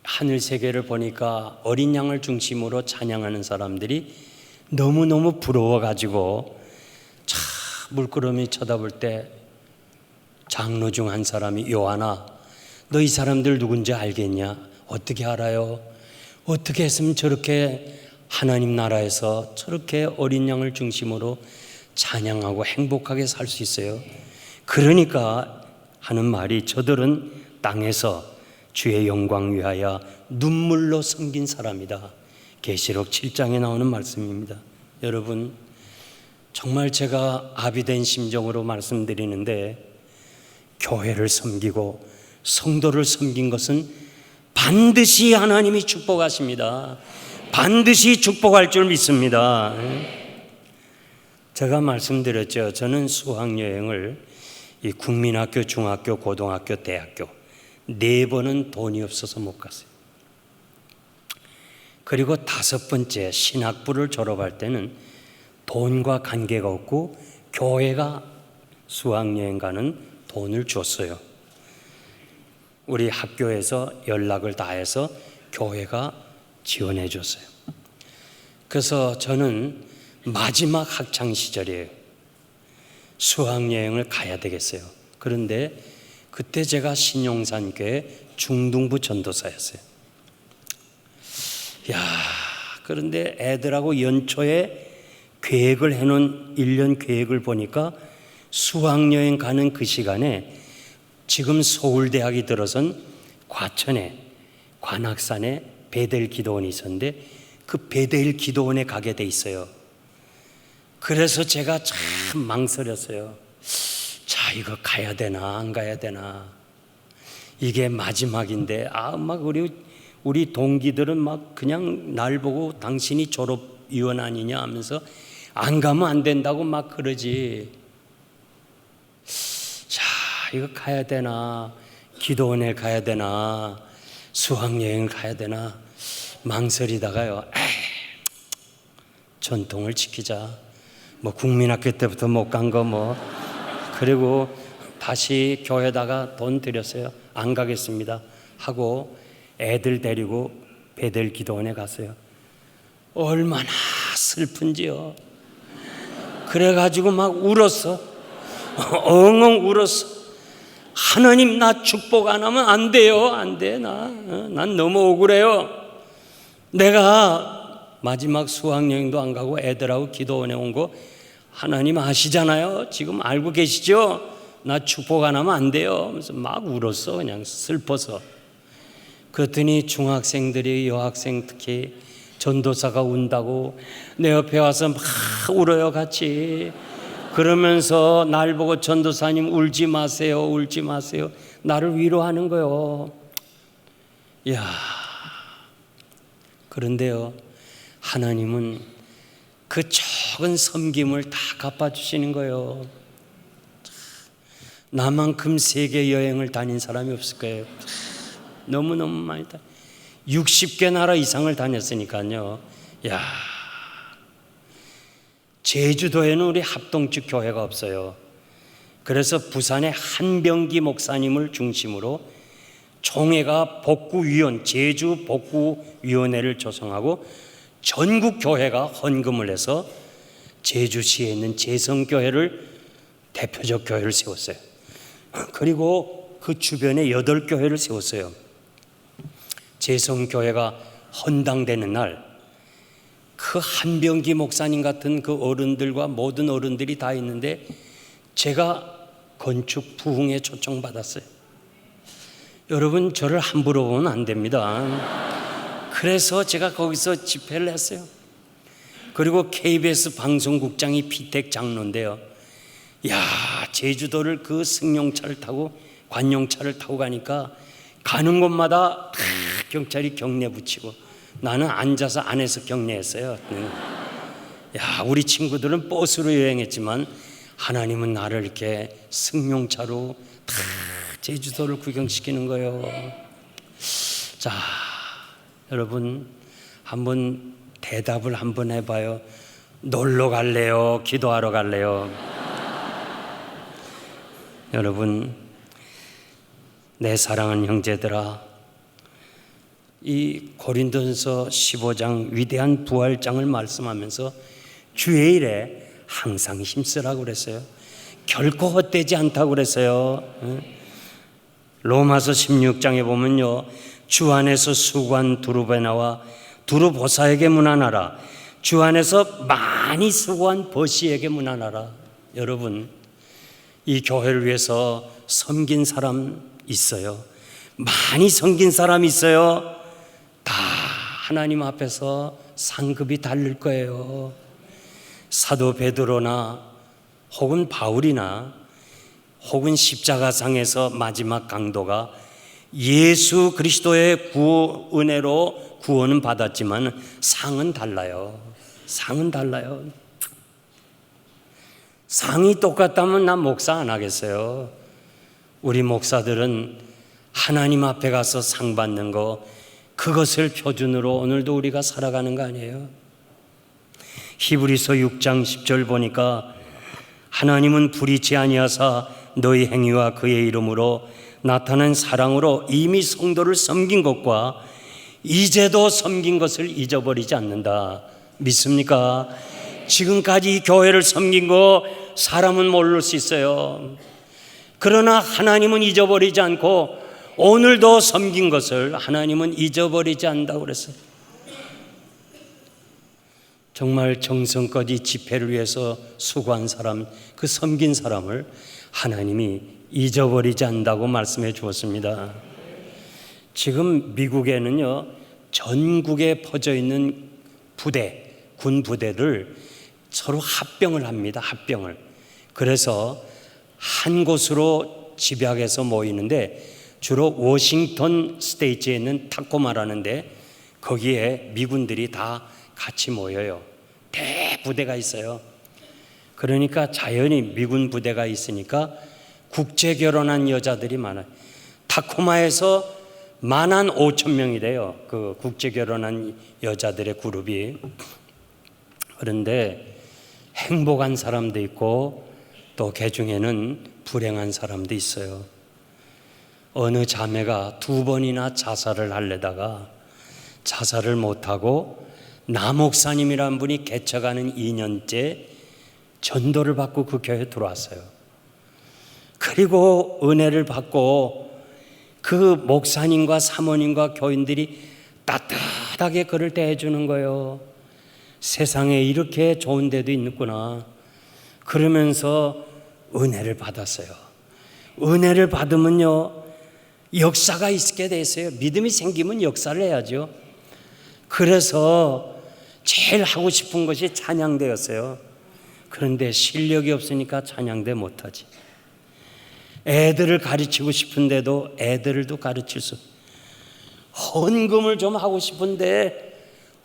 하늘 세계를 보니까 어린 양을 중심으로 찬양하는 사람들이 너무너무 부러워가지고, 참 물끄러미 쳐다볼 때 장로 중 한 사람이, 요한아, 너 이 사람들 누군지 알겠냐? 어떻게 알아요? 어떻게 했으면 저렇게 하나님 나라에서 저렇게 어린 양을 중심으로 찬양하고 행복하게 살 수 있어요? 그러니까 하는 말이, 저들은 땅에서 주의 영광 위하여 눈물로 섬긴 사람이다. 계시록 7장에 나오는 말씀입니다. 여러분, 정말 제가 아비된 심정으로 말씀드리는데, 교회를 섬기고 성도를 섬긴 것은 반드시 하나님이 축복하십니다. 반드시 축복할 줄 믿습니다. 제가 말씀드렸죠. 저는 수학여행을 이 국민학교, 중학교, 고등학교, 대학교 4번은 돈이 없어서 못 갔어요. 그리고 5번째 신학부를 졸업할 때는 돈과 관계가 없고 교회가 수학여행 가는 돈을 줬어요. 우리 학교에서 연락을 다 해서 교회가 지원해 줬어요. 그래서 저는 마지막 학창 시절이에요. 수학여행을 가야 되겠어요. 그런데 그때 제가 신용산교회 중등부 전도사였어요. 그런데 애들하고 연초에 계획을 해놓은 1년 계획을 보니까 수학여행 가는 그 시간에 지금 서울대학이 들어선 과천에 관악산에 베델 기도원이 있었는데, 그 베델 기도원에 가게 돼 있어요. 그래서 제가 참 망설였어요. 자, 이거 가야 되나 안 가야 되나, 이게 마지막인데. 막 우리 동기들은 막 그냥 날 보고 당신이 졸업위원 아니냐 하면서 안 가면 안 된다고 막 그러지. 자, 이거 가야 되나, 기도원에 가야 되나, 수학여행을 가야 되나 망설이다가요, 전통을 지키자. 뭐 국민학교 때부터 못 간 거 뭐. 그리고 다시 교회에다가 돈 드렸어요. 안 가겠습니다 하고 애들 데리고 베델 기도원에 갔어요. 얼마나 슬픈지요. 그래가지고 막 울었어. 엉엉 울었어. 하나님, 나 축복 안 하면 안 돼요. 안 돼. 난 너무 억울해요. 내가 마지막 수학여행도 안 가고 애들하고 기도원에 온 거 하나님 아시잖아요. 지금 알고 계시죠? 나 축복 안 하면 안 돼요. 그래서 막 울었어. 그냥 슬퍼서. 그랬더니 중학생들이, 여학생 특히 전도사가 운다고 내 옆에 와서 막 울어요, 같이. 그러면서 날 보고, 전도사님 울지 마세요, 울지 마세요. 나를 위로하는 거요. 그런데요, 하나님은 그 적은 섬김을 다 갚아주시는 거예요. 나만큼 세계 여행을 다닌 사람이 없을 거예요. 너무너무 많이 60개 나라 이상을 다녔으니까요. 제주도에는 우리 합동측 교회가 없어요. 그래서 부산의 한병기 목사님을 중심으로 총회가 복구위원, 제주 복구위원회를 조성하고 전국 교회가 헌금을 해서 제주시에 있는 재성교회를 대표적 교회를 세웠어요. 그리고 그 주변에 8교회를 세웠어요. 재성교회가 헌당되는 날, 그 한병기 목사님 같은 그 어른들과 모든 어른들이 다 있는데 제가 건축 부흥에 초청받았어요. 여러분, 저를 함부로 보면 안 됩니다. 그래서 제가 거기서 집회를 했어요. 그리고 KBS 방송국장이 피택 장로인데요. 야, 제주도를 그 승용차를 타고 관용차를 타고 가니까 가는 곳마다 경찰이 경례 붙이고 나는 앉아서 안에서 경례했어요. 야, 우리 친구들은 버스로 여행했지만 하나님은 나를 이렇게 승용차로 다 제주도를 구경시키는 거예요. 자, 여러분 한번 대답을 한번 해봐요. 놀러 갈래요? 기도하러 갈래요? 여러분, 내 사랑하는 형제들아, 이 고린도전서 15장 위대한 부활장을 말씀하면서 주의 일에 항상 힘쓰라고 그랬어요. 결코 헛되지 않다고 그랬어요. 로마서 16장에 보면요, 주 안에서 수고한 두루베나와 두루보사에게 문안하라. 주 안에서 많이 수고한 버시에게 문안하라. 여러분, 이 교회를 위해서 섬긴 사람 있어요. 많이 섬긴 사람 있어요. 다 하나님 앞에서 상급이 다를 거예요. 사도 베드로나 혹은 바울이나 혹은 십자가상에서 마지막 강도가 예수 그리스도의 은혜로 구원은 받았지만 상은 달라요. 상은 달라요. 상이 똑같다면 난 목사 안 하겠어요. 우리 목사들은 하나님 앞에 가서 상 받는 거, 그것을 표준으로 오늘도 우리가 살아가는 거 아니에요? 히브리서 6장 10절 보니까 하나님은 불의치 아니하사 너희 행위와 그의 이름으로 나타난 사랑으로 이미 성도를 섬긴 것과 이제도 섬긴 것을 잊어버리지 않는다. 믿습니까? 지금까지 이 교회를 섬긴 거 사람은 모를 수 있어요. 그러나 하나님은 잊어버리지 않고 오늘도 섬긴 것을 하나님은 잊어버리지 않는다고 그랬어요. 정말 정성껏 이 집회를 위해서 수고한 사람, 그 섬긴 사람을 하나님이 잊어버리지 않는다고 말씀해 주었습니다. 지금 미국에는요, 전국에 퍼져 있는 부대, 군 부대를 서로 합병을 합니다. 합병을. 그래서 한 곳으로 집약해서 모이는데 주로 워싱턴 스테이트에 있는 타코마라는데 거기에 미군들이 다 같이 모여요. 대부대가 있어요. 그러니까 자연히 미군 부대가 있으니까 국제 결혼한 여자들이 많아요. 타코마에서 15,000명이래요. 그 국제 결혼한 여자들의 그룹이. 그런데 행복한 사람도 있고 또 그 중에는 불행한 사람도 있어요. 어느 자매가 2번이나 자살을 하려다가 자살을 못하고 나 목사님이라는 분이 개척하는 2년째 전도를 받고 그 교회에 들어왔어요. 그리고 은혜를 받고 그 목사님과 사모님과 교인들이 따뜻하게 그를 대해주는 거예요. 세상에 이렇게 좋은 데도 있구나. 그러면서 은혜를 받았어요. 은혜를 받으면요, 역사가 있게 돼 있어요. 믿음이 생기면 역사를 해야죠. 그래서 제일 하고 싶은 것이 찬양대였어요. 그런데 실력이 없으니까 찬양대 못하지. 애들을 가르치고 싶은데도 애들도 가르칠 수, 헌금을 좀 하고 싶은데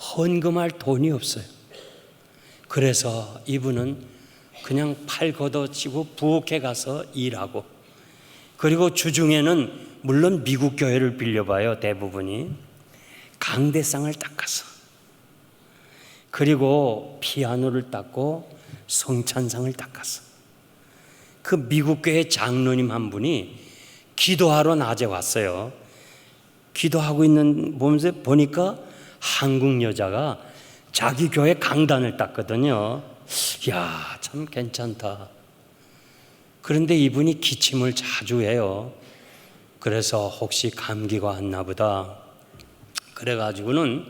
헌금할 돈이 없어요. 그래서 이분은 그냥 팔 걷어치고 부엌에 가서 일하고, 그리고 주중에는 물론 미국 교회를 빌려봐요. 대부분이 강대상을 닦아서, 그리고 피아노를 닦고 성찬상을 닦아서, 그 미국 교회 장로님 한 분이 기도하러 낮에 왔어요. 기도하고 있는 보면서 보니까 한국 여자가 자기 교회 강단을 닦거든요. 이야, 참 괜찮다. 그런데 이분이 기침을 자주 해요. 그래서 혹시 감기가 왔나 보다. 그래가지고는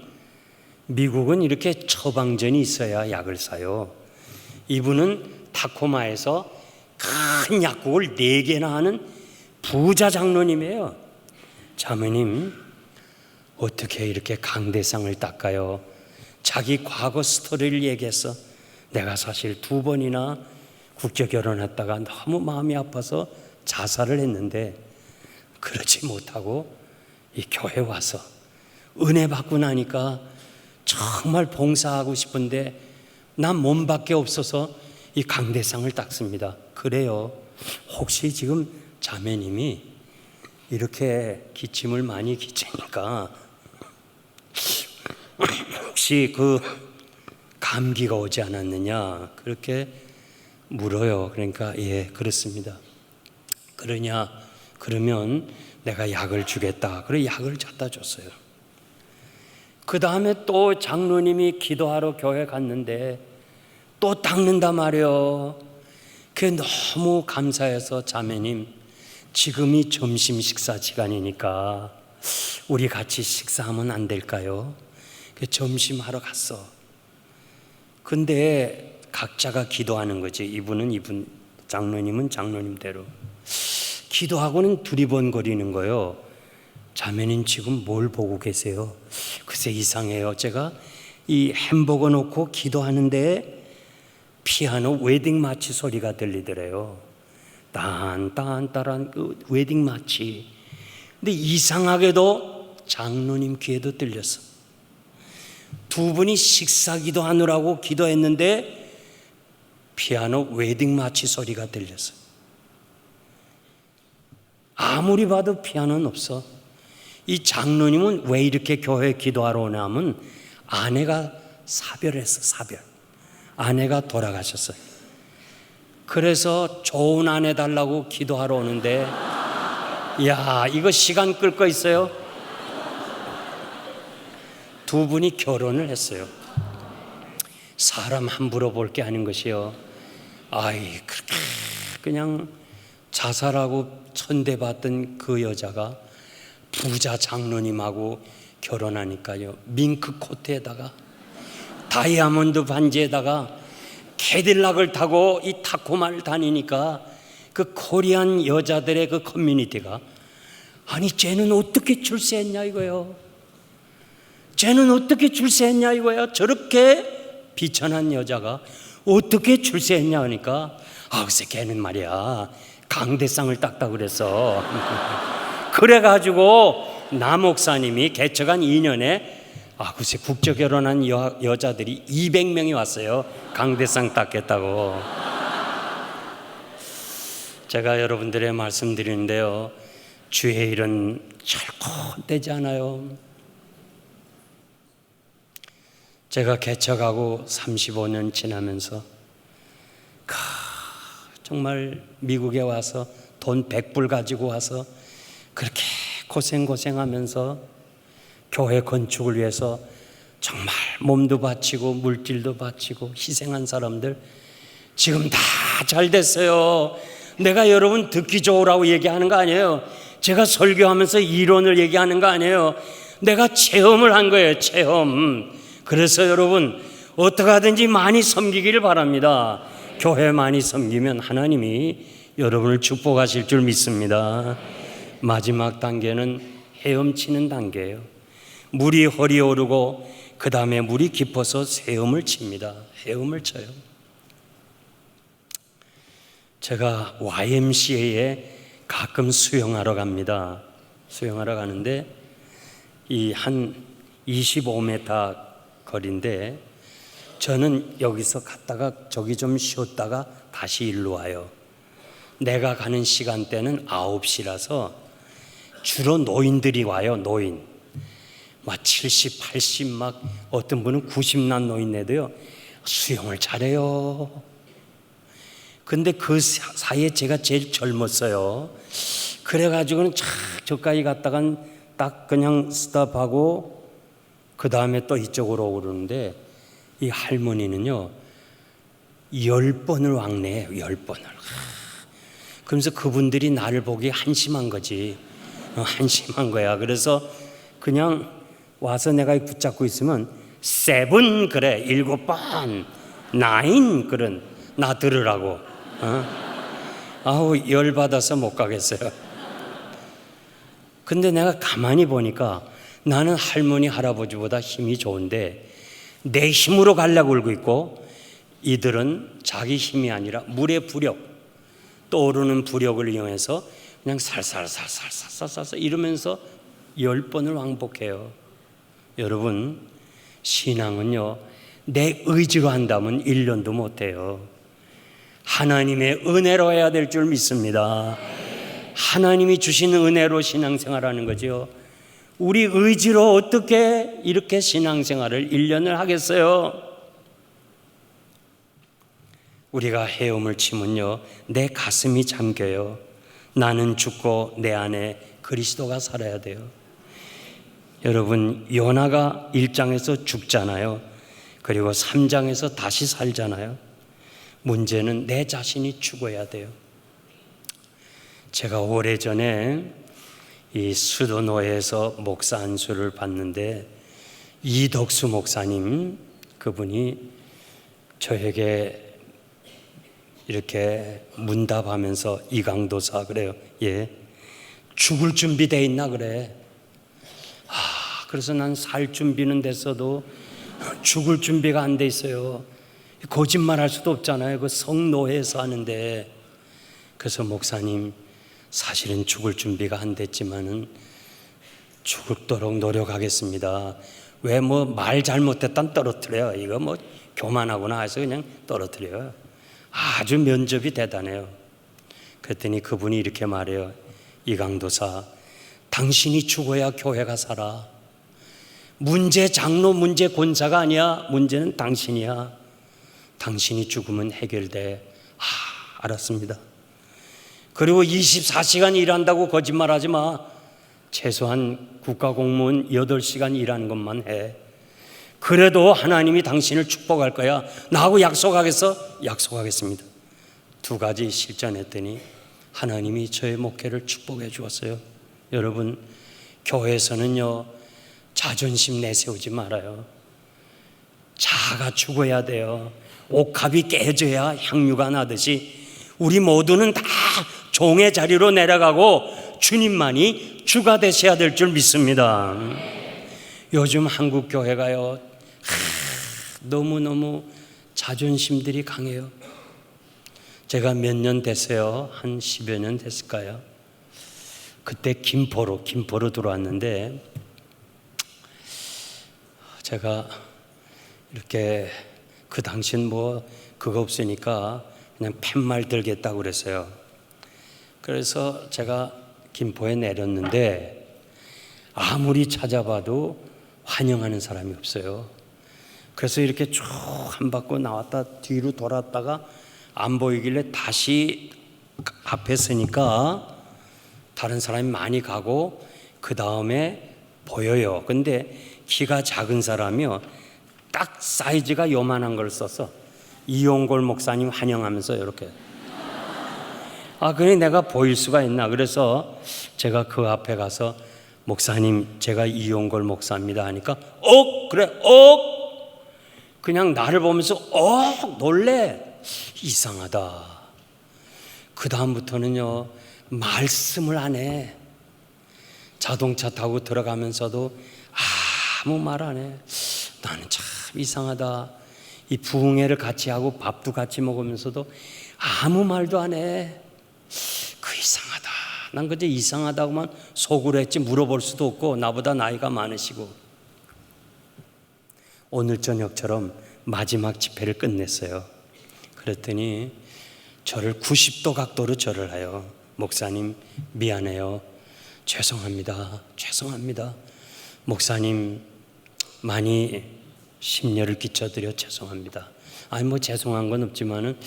미국은 이렇게 처방전이 있어야 약을 사요. 이분은 타코마에서 큰 약국을 4개나 하는 부자 장로님이에요. 자매님, 어떻게 이렇게 강대상을 닦아요? 자기 과거 스토리를 얘기했어. 내가 사실 2번이나 국제 결혼했다가 너무 마음이 아파서 자살을 했는데 그러지 못하고 이 교회 와서 은혜 받고 나니까 정말 봉사하고 싶은데 난 몸밖에 없어서 이 강대상을 닦습니다. 그래요. 혹시 지금 자매님이 이렇게 기침을 많이 기치니까 혹시 그 감기가 오지 않았느냐 그렇게 물어요. 그러니까 예, 그렇습니다. 그러면 내가 약을 주겠다. 그래 약을 갖다 줬어요. 그 다음에 또 장로님이 기도하러 교회 갔는데 또 닦는다 말이요. 그게 너무 감사해서 자매님 지금이 점심 식사 시간이니까 우리 같이 식사하면 안 될까요? 점심하러 갔어. 근데 각자가 기도하는 거지. 이분 장로님은 장로님대로 기도하고는 두리번거리는 거예요. 자매님 지금 뭘 보고 계세요? 글쎄 이상해요. 제가 이 햄버거 놓고 기도하는데 피아노 웨딩 마치 소리가 들리더래요. 딴딴따란 그 웨딩 마치. 근데 이상하게도 장로님 귀에도 들렸어. 2분이 식사 기도하느라고 기도했는데 피아노 웨딩 마치 소리가 들렸어요. 아무리 봐도 피아노는 없어. 이 장로님은 왜 이렇게 교회에 기도하러 오냐면 아내가 사별했어. 사별. 아내가 돌아가셨어요. 그래서 좋은 아내 달라고 기도하러 오는데 야 이거 시간 끌 거 있어요? 2분이 결혼을 했어요. 사람 함부로 볼 게 아닌 것이요. 아이 그렇게 그냥 자살하고 천대받던 그 여자가 부자 장로님하고 결혼하니까요. 밍크 코트에다가 다이아몬드 반지에다가 캐딜락을 타고 이 타코마를 다니니까 그 코리안 여자들의 그 커뮤니티가 아니 쟤는 어떻게 출세했냐 이거요. 쟤는 어떻게 출세했냐 이거야. 저렇게 비천한 여자가 어떻게 출세했냐 하니까 글쎄 걔는 말이야 강대상을 땄다 그랬어. 그래가지고 나 목사님이 개척한 2년에 글쎄 국제 결혼한 여자들이 200명이 왔어요. 강대상 땄겠다고. 제가 여러분들의 말씀드리는데요. 주의 일은 결코 되지 않아요. 제가 개척하고 35년 지나면서 정말 미국에 와서 돈 100불 가지고 와서 그렇게 고생하면서 교회 건축을 위해서 정말 몸도 바치고 물질도 바치고 희생한 사람들 지금 다 잘 됐어요. 내가 여러분 듣기 좋으라고 얘기하는 거 아니에요. 제가 설교하면서 이론을 얘기하는 거 아니에요. 내가 체험을 한 거예요. 체험. 그래서 여러분 어떻게 하든지 많이 섬기기를 바랍니다. 교회 많이 섬기면 하나님이 여러분을 축복하실 줄 믿습니다. 마지막 단계는 헤엄치는 단계예요. 물이 허리 오르고 그 다음에 물이 깊어서 헤엄을 칩니다. 헤엄을 쳐요. 제가 YMCA에 가끔 수영하러 갑니다. 수영하러 가는데 이 한 25m 거리인데 저는 여기서 갔다가 저기 좀 쉬었다가 다시 일로 와요. 내가 가는 시간대는 9시라서 주로 노인들이 와요. 노인 막 70, 80 막 어떤 분은 90난 노인네도요 수영을 잘해요. 근데 그 사이에 제가 제일 젊었어요. 그래가지고는 쫙 저까지 갔다간 딱 그냥 스탑하고 그 다음에 또 이쪽으로 오르는데 이 할머니는요 10번을 왕래해요. 10번을. 그러면서 그분들이 나를 보기 한심한 거지. 한심한 거야. 그래서 그냥 와서 내가 붙잡고 있으면 7 그래 7번 9 그런 나 들으라고. 아우 열받아서 못 가겠어요. 근데 내가 가만히 보니까 나는 할머니 할아버지보다 힘이 좋은데 내 힘으로 가려고 울고 있고, 이들은 자기 힘이 아니라 물의 부력, 떠오르는 부력을 이용해서 그냥 살살살살살살살 이러면서 10번을 왕복해요. 여러분, 신앙은요, 내 의지로 한다면 1년도 못해요. 하나님의 은혜로 해야 될 줄 믿습니다. 하나님이 주시는 은혜로 신앙생활하는 거죠. 우리 의지로 어떻게 이렇게 신앙생활을 1년을 하겠어요? 우리가 헤엄을 치면요, 내 가슴이 잠겨요. 나는 죽고 내 안에 그리스도가 살아야 돼요. 여러분, 요나가 1장에서 죽잖아요. 그리고 3장에서 다시 살잖아요. 문제는 내 자신이 죽어야 돼요. 제가 오래전에 이 수도노회에서 목사 안수를 받는데, 이덕수 목사님, 그분이 저에게 이렇게 문답하면서, 이강도사 그래요. 예, 죽을 준비돼 있나 그래. 그래서 난 살 준비는 됐어도 죽을 준비가 안 돼 있어요. 거짓말할 수도 없잖아요. 그 성노회에서 하는데. 그래서 목사님, 사실은 죽을 준비가 안 됐지만은 죽도록 노력하겠습니다. 왜 뭐 말 잘못했단 떨어뜨려요. 이거 뭐 교만하구나 해서 그냥 떨어뜨려요. 아주 면접이 대단해요. 그랬더니 그분이 이렇게 말해요. 이강도사, 당신이 죽어야 교회가 살아. 문제 장로, 문제 권사가 아니야. 문제는 당신이야. 당신이 죽으면 해결돼. 알았습니다. 그리고 24시간 일한다고 거짓말하지 마. 최소한 국가공무원 8시간 일하는 것만 해. 그래도 하나님이 당신을 축복할 거야. 나하고 약속하겠어? 약속하겠습니다. 2가지 실천했더니 하나님이 저의 목회를 축복해 주었어요. 여러분, 교회에서는요, 자존심 내세우지 말아요. 자아가 죽어야 돼요. 옥합이 깨져야 향유가 나듯이 우리 모두는 다 종의 자리로 내려가고 주님만이 주가 되셔야 될 줄 믿습니다. 요즘 한국 교회가요, 너무너무 자존심들이 강해요. 제가 몇 년 됐어요? 한 10여 년 됐을까요? 그때 김포로 들어왔는데, 제가 이렇게 그 당시엔 뭐 그거 없으니까 그냥 팻말 들겠다고 그랬어요. 그래서 제가 김포에 내렸는데 아무리 찾아봐도 환영하는 사람이 없어요. 그래서 이렇게 쭉 한 바퀴 나왔다 뒤로 돌았다가 안 보이길래 다시 앞에 서니까 다른 사람이 많이 가고 그 다음에 보여요. 근데 키가 작은 사람이요, 딱 사이즈가 요만한 걸 써서 이용골 목사님 환영하면서 이렇게. 그래 내가 보일 수가 있나. 그래서 제가 그 앞에 가서 목사님, 제가 이용골 목사입니다 하니까 그래 그냥 나를 보면서 놀래. 이상하다. 그 다음부터는요, 말씀을 안 해. 자동차 타고 들어가면서도 아무 말 안 해. 나는 참 이상하다. 이 부흥회를 같이 하고 밥도 같이 먹으면서도 아무 말도 안 해. 이상하다. 난 그저 이상하다고만 속으로 했지 물어볼 수도 없고, 나보다 나이가 많으시고. 오늘 저녁처럼 마지막 집회를 끝냈어요. 그랬더니 저를 90도 각도로 절을 해요. 목사님, 미안해요. 죄송합니다. 목사님, 많이 심려를 끼쳐드려 죄송합니다. 뭐 죄송한 건 없지만은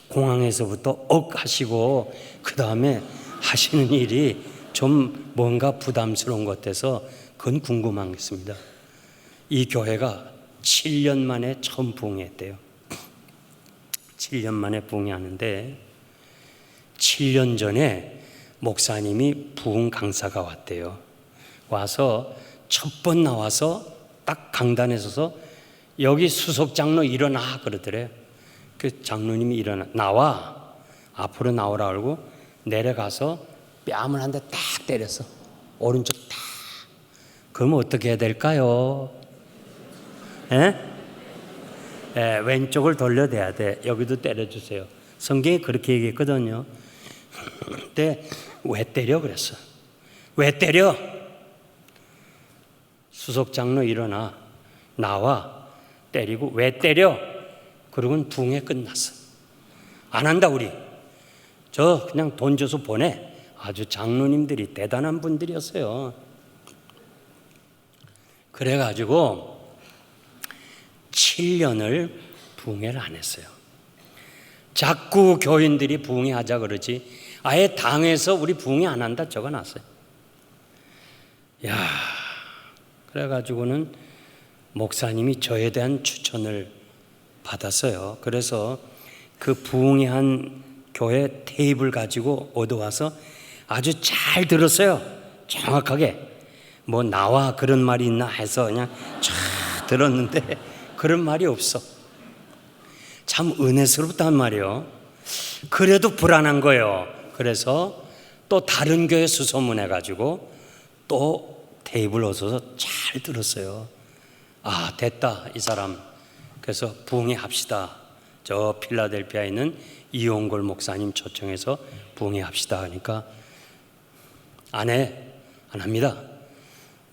공항에서부터 하시고 그 다음에 하시는 일이 좀 뭔가 부담스러운 것 같아서 그건 궁금하겠습니다. 이 교회가 7년 만에 처음 부흥했대요. 7년 만에 부흥하는데 7년 전에 목사님이 부흥 강사가 왔대요. 와서 첫 번 나와서 딱 강단에 서서 여기 수석 장로 일어나 그러더래요. 그 장로님이 나와 앞으로 나오라 그러고 내려가서 뺨을 한 대 딱 때렸어. 오른쪽 딱. 그러면 어떻게 해야 될까요? 왼쪽을 돌려대야 돼. 여기도 때려주세요. 성경이 그렇게 얘기했거든요. 근데 왜 때려 그랬어? 왜 때려? 수석장로 일어나 나와 때리고 왜 때려? 그러고는 부흥회 끝났어. 안 한다 우리. 저 그냥 돈 줘서 보내. 아주 장로님들이 대단한 분들이었어요. 그래가지고 7년을 부흥회를 안 했어요. 자꾸 교인들이 부흥회 하자 그러지 아예 당에서 우리 부흥회 안 한다 적어놨어요. 야, 그래가지고는 목사님이 저에 대한 추천을 받았어요. 그래서 그 부흥회 한 교회 테이블 가지고 얻어와서 아주 잘 들었어요. 정확하게. 뭐 나와 그런 말이 있나 해서 그냥 쫙 들었는데 그런 말이 없어. 참 은혜스럽단 말이에요. 그래도 불안한 거예요. 그래서 또 다른 교회 수소문해 가지고 또 테이블 얻어서 잘 들었어요. 아, 됐다 이 사람. 그래서 부흥회 합시다. 저 필라델피아에 있는 이용골 목사님 초청해서 부흥회 합시다 하니까 안 해. 안 합니다.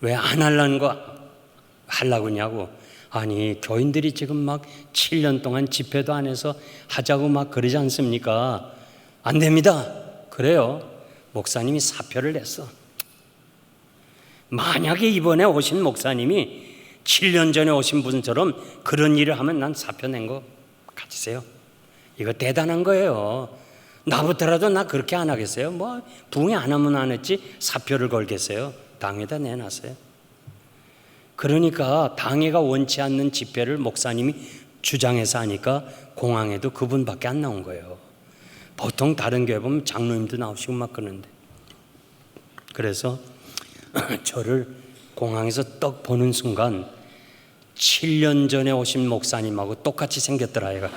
왜 안 하려는 거 하려고 하냐고. 아니 교인들이 지금 막 7년 동안 집회도 안 해서 하자고 막 그러지 않습니까? 안 됩니다. 그래요. 목사님이 사표를 냈어. 만약에 이번에 오신 목사님이 7년 전에 오신 분처럼 그런 일을 하면 난 사표 낸 거 가지세요. 이거 대단한 거예요. 나부터라도 나 그렇게 안 하겠어요? 뭐 부흥회 안 하면 안 했지 사표를 걸겠어요? 당에다 내놨어요. 그러니까 당회가 원치 않는 집회를 목사님이 주장해서 하니까 공항에도 그분밖에 안 나온 거예요. 보통 다른 교회 보면 장로님도 나오시고 막 그러는데. 그래서 저를 공항에서 떡 보는 순간 7년 전에 오신 목사님하고 똑같이 생겼더라 얘가.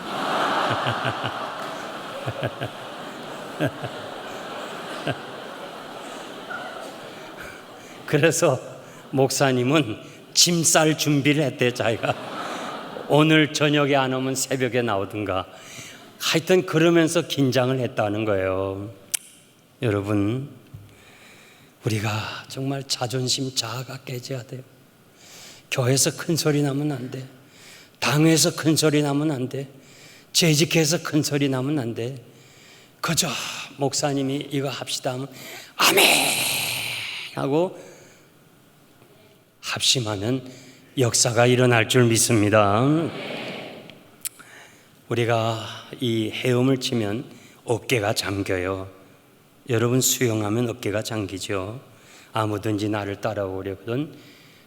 그래서 목사님은 짐 쌀 준비를 했대. 자기가 오늘 저녁에 안 오면 새벽에 나오든가 하여튼 그러면서 긴장을 했다는 거예요. 여러분, 우리가 정말 자존심 자아가 깨져야 돼요. 교회에서 큰 소리 나면 안 돼. 당회에서 큰 소리 나면 안 돼. 재직회에서 큰 소리 나면 안 돼. 그저 목사님이 이거 합시다 하면 아멘 하고 합심하면 역사가 일어날 줄 믿습니다. 우리가 이 헤엄을 치면 어깨가 잠겨요. 여러분 수영하면 어깨가 잠기죠. 아무든지 나를 따라오려거든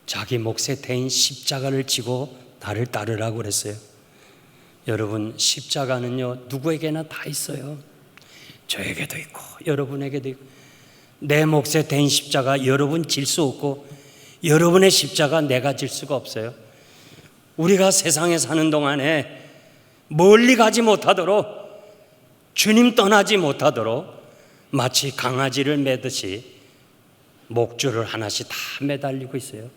자기 몫에 대인 십자가를 지고 나를 따르라고 그랬어요. 여러분 십자가는요 누구에게나 다 있어요. 저에게도 있고 여러분에게도 있고 내 몫에 대인 십자가 여러분 질 수 없고 여러분의 십자가 내가 질 수가 없어요. 우리가 세상에 사는 동안에 멀리 가지 못하도록 주님 떠나지 못하도록 마치 강아지를 매듯이 목줄을 하나씩 다 매달리고 있어요.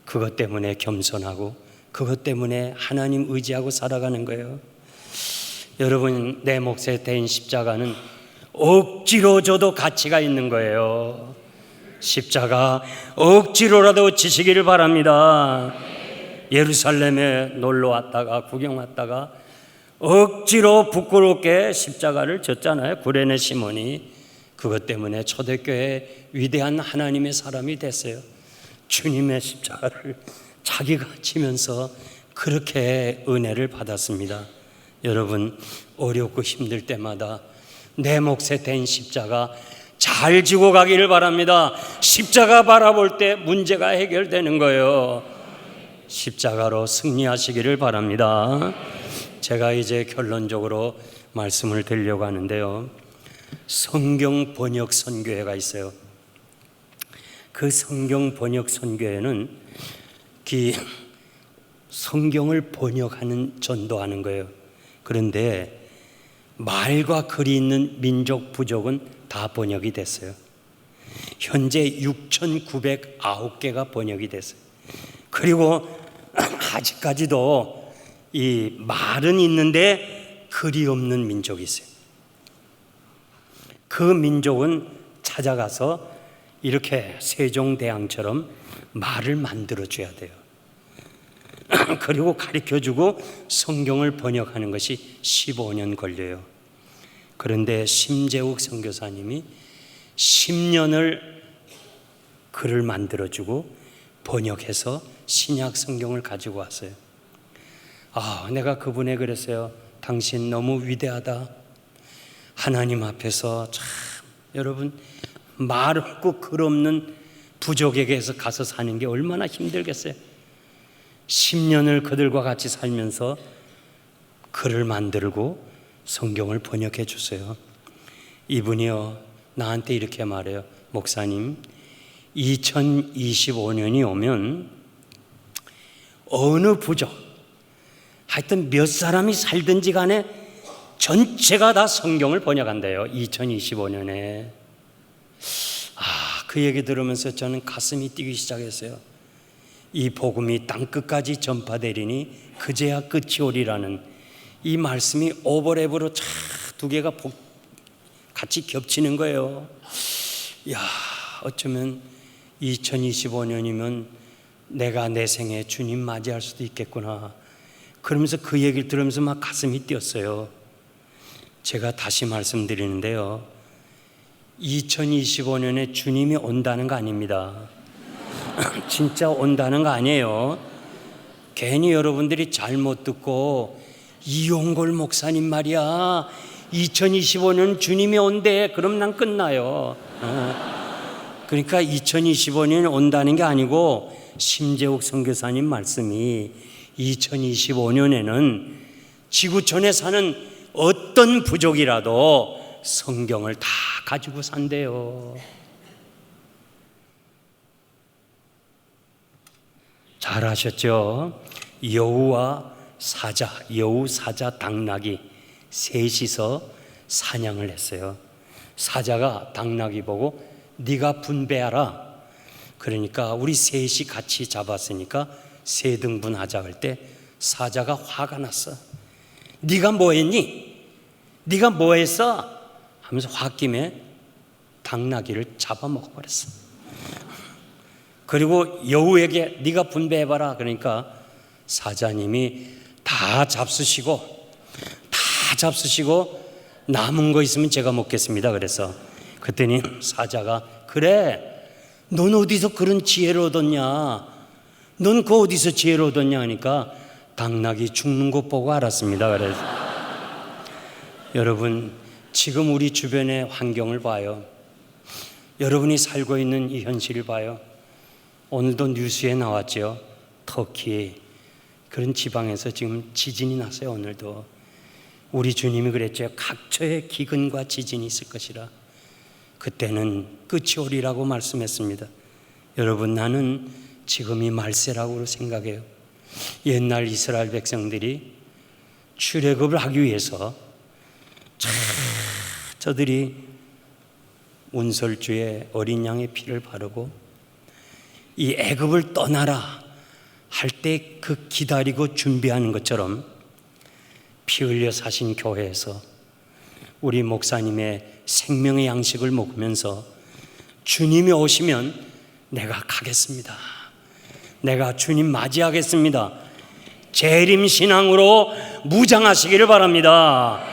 그것 때문에 겸손하고 그것 때문에 하나님 의지하고 살아가는 거예요. 여러분 내 몫에 대인 십자가는 억지로 줘도 가치가 있는 거예요. 십자가 억지로라도 지시기를 바랍니다. 예루살렘에 놀러 왔다가 구경 왔다가 억지로 부끄럽게 십자가를 졌잖아요. 구레네 시몬이. 그것 때문에 초대교회 위대한 하나님의 사람이 됐어요. 주님의 십자가를 자기가 지면서 그렇게 은혜를 받았습니다. 여러분 어렵고 힘들 때마다 내 몫에 댄 십자가 잘 지고 가기를 바랍니다. 십자가 바라볼 때 문제가 해결되는 거예요. 십자가로 승리하시기를 바랍니다. 제가 이제 결론적으로 말씀을 드리려고 하는데요. 성경 번역 선교회가 있어요. 그 성경 번역 선교회는 성경을 번역하는 전도하는 거예요. 그런데 말과 글이 있는 민족 부족은 다 번역이 됐어요. 현재 6,909개가 번역이 됐어요. 그리고 아직까지도 이 말은 있는데 글이 없는 민족이 있어요. 그 민족은 찾아가서 이렇게 세종대왕처럼 말을 만들어줘야 돼요. 그리고 가르쳐주고 성경을 번역하는 것이 15년 걸려요. 그런데 심재욱 선교사님이 10년을 글을 만들어주고 번역해서 신약 성경을 가지고 왔어요. 내가 그분에 그랬어요. 당신 너무 위대하다. 하나님 앞에서 참 여러분 말 없고 글 없는 부족에게서 가서 사는 게 얼마나 힘들겠어요. 10년을 그들과 같이 살면서 글을 만들고 성경을 번역해 주세요. 이분이요 나한테 이렇게 말해요. 목사님, 2025년이 오면 어느 부족, 하여튼 몇 사람이 살든지 간에 전체가 다 성경을 번역한대요. 2025년에. 그 얘기 들으면서 저는 가슴이 뛰기 시작했어요. 이 복음이 땅끝까지 전파되리니 그제야 끝이 오리라는 이 말씀이 오버랩으로 두 개가 같이 겹치는 거예요. 어쩌면 2025년이면 내가 내 생에 주님 맞이할 수도 있겠구나. 그러면서 그 얘기를 들으면서 막 가슴이 뛰었어요. 제가 다시 말씀드리는데요, 2025년에 주님이 온다는 거 아닙니다. 진짜 온다는 거 아니에요. 괜히 여러분들이 잘못 듣고 이용골 목사님 말이야 2025년 주님이 온대 그럼 난 끝나요. 그러니까 2025년에 온다는 게 아니고 심재욱 선교사님 말씀이 2025년에는 지구촌에 사는 어떤 부족이라도 성경을 다 가지고 산대요. 잘 아셨죠? 여우와 사자, 여우, 사자, 당나귀 셋이서 사냥을 했어요. 사자가 당나귀 보고 네가 분배하라. 그러니까 우리 셋이 같이 잡았으니까 세 등분 하자 할 때 사자가 화가 났어. 네가 뭐 했니? 네가 뭐 했어? 하면서 홧김에 당나귀를 잡아먹어 버렸어. 그리고 여우에게 네가 분배해봐라. 그러니까 사자님이 다 잡수시고 남은 거 있으면 제가 먹겠습니다. 그래서 그랬더니 사자가 그래 넌 어디서 그런 지혜를 얻었냐? 넌 그 어디서 지혜를 얻었냐 하니까 당나귀 죽는 것 보고 알았습니다. 그래서 여러분 지금 우리 주변의 환경을 봐요. 여러분이 살고 있는 이 현실을 봐요. 오늘도 뉴스에 나왔죠. 터키 그런 지방에서 지금 지진이 났어요. 오늘도 우리 주님이 그랬죠. 각처에 기근과 지진이 있을 것이라 그때는 끝이 오리라고 말씀했습니다. 여러분 나는 지금이 말세라고 생각해요. 옛날 이스라엘 백성들이 출애굽을 하기 위해서 저들이 운설주에 어린 양의 피를 바르고 이 애굽을 떠나라 할 때 그 기다리고 준비하는 것처럼 피 흘려 사신 교회에서 우리 목사님의 생명의 양식을 먹으면서 주님이 오시면 내가 가겠습니다. 내가 주님 맞이하겠습니다. 재림신앙으로 무장하시기를 바랍니다.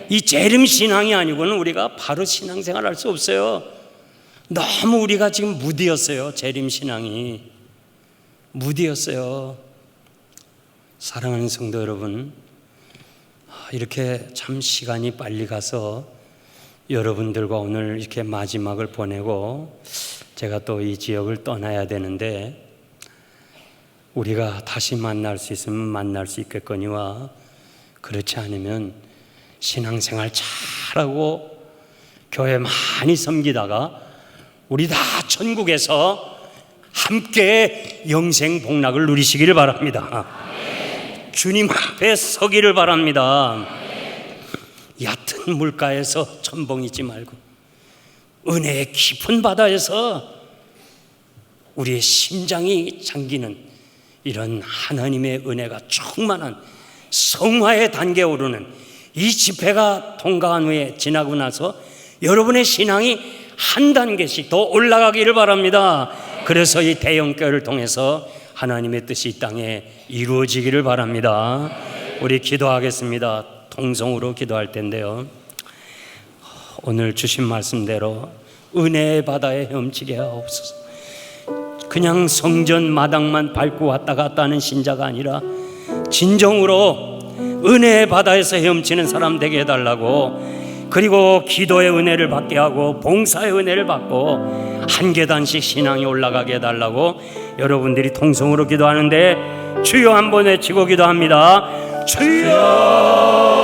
이 재림신앙이 아니고는 우리가 바로 신앙생활 할 수 없어요. 너무 우리가 지금 무디었어요. 재림신앙이 무디었어요. 사랑하는 성도 여러분, 이렇게 참 시간이 빨리 가서 여러분들과 오늘 이렇게 마지막을 보내고 제가 또 이 지역을 떠나야 되는데 우리가 다시 만날 수 있으면 만날 수 있겠거니와 그렇지 않으면 신앙생활 잘하고 교회 많이 섬기다가 우리 다 천국에서 함께 영생 복락을 누리시기를 바랍니다. 주님 앞에 서기를 바랍니다. 얕은 물가에서 첨벙이지 말고 은혜의 깊은 바다에서 우리의 심장이 잠기는 이런 하나님의 은혜가 충만한 성화의 단계에 오르는 이 집회가 통과한 후에 지나고 나서 여러분의 신앙이 한 단계씩 더 올라가기를 바랍니다. 그래서 이 대형교회를 통해서 하나님의 뜻이 이 땅에 이루어지기를 바랍니다. 우리 기도하겠습니다. 통성으로 기도할 텐데요, 오늘 주신 말씀대로 은혜의 바다에 헤엄치게 하옵소서. 그냥 성전 마당만 밟고 왔다 갔다 하는 신자가 아니라 진정으로 은혜의 바다에서 헤엄치는 사람 되게 해달라고, 그리고 기도의 은혜를 받게 하고 봉사의 은혜를 받고 한 계단씩 신앙이 올라가게 해달라고 여러분들이 통성으로 기도하는데 주여 한번 외치고 기도합니다. 주여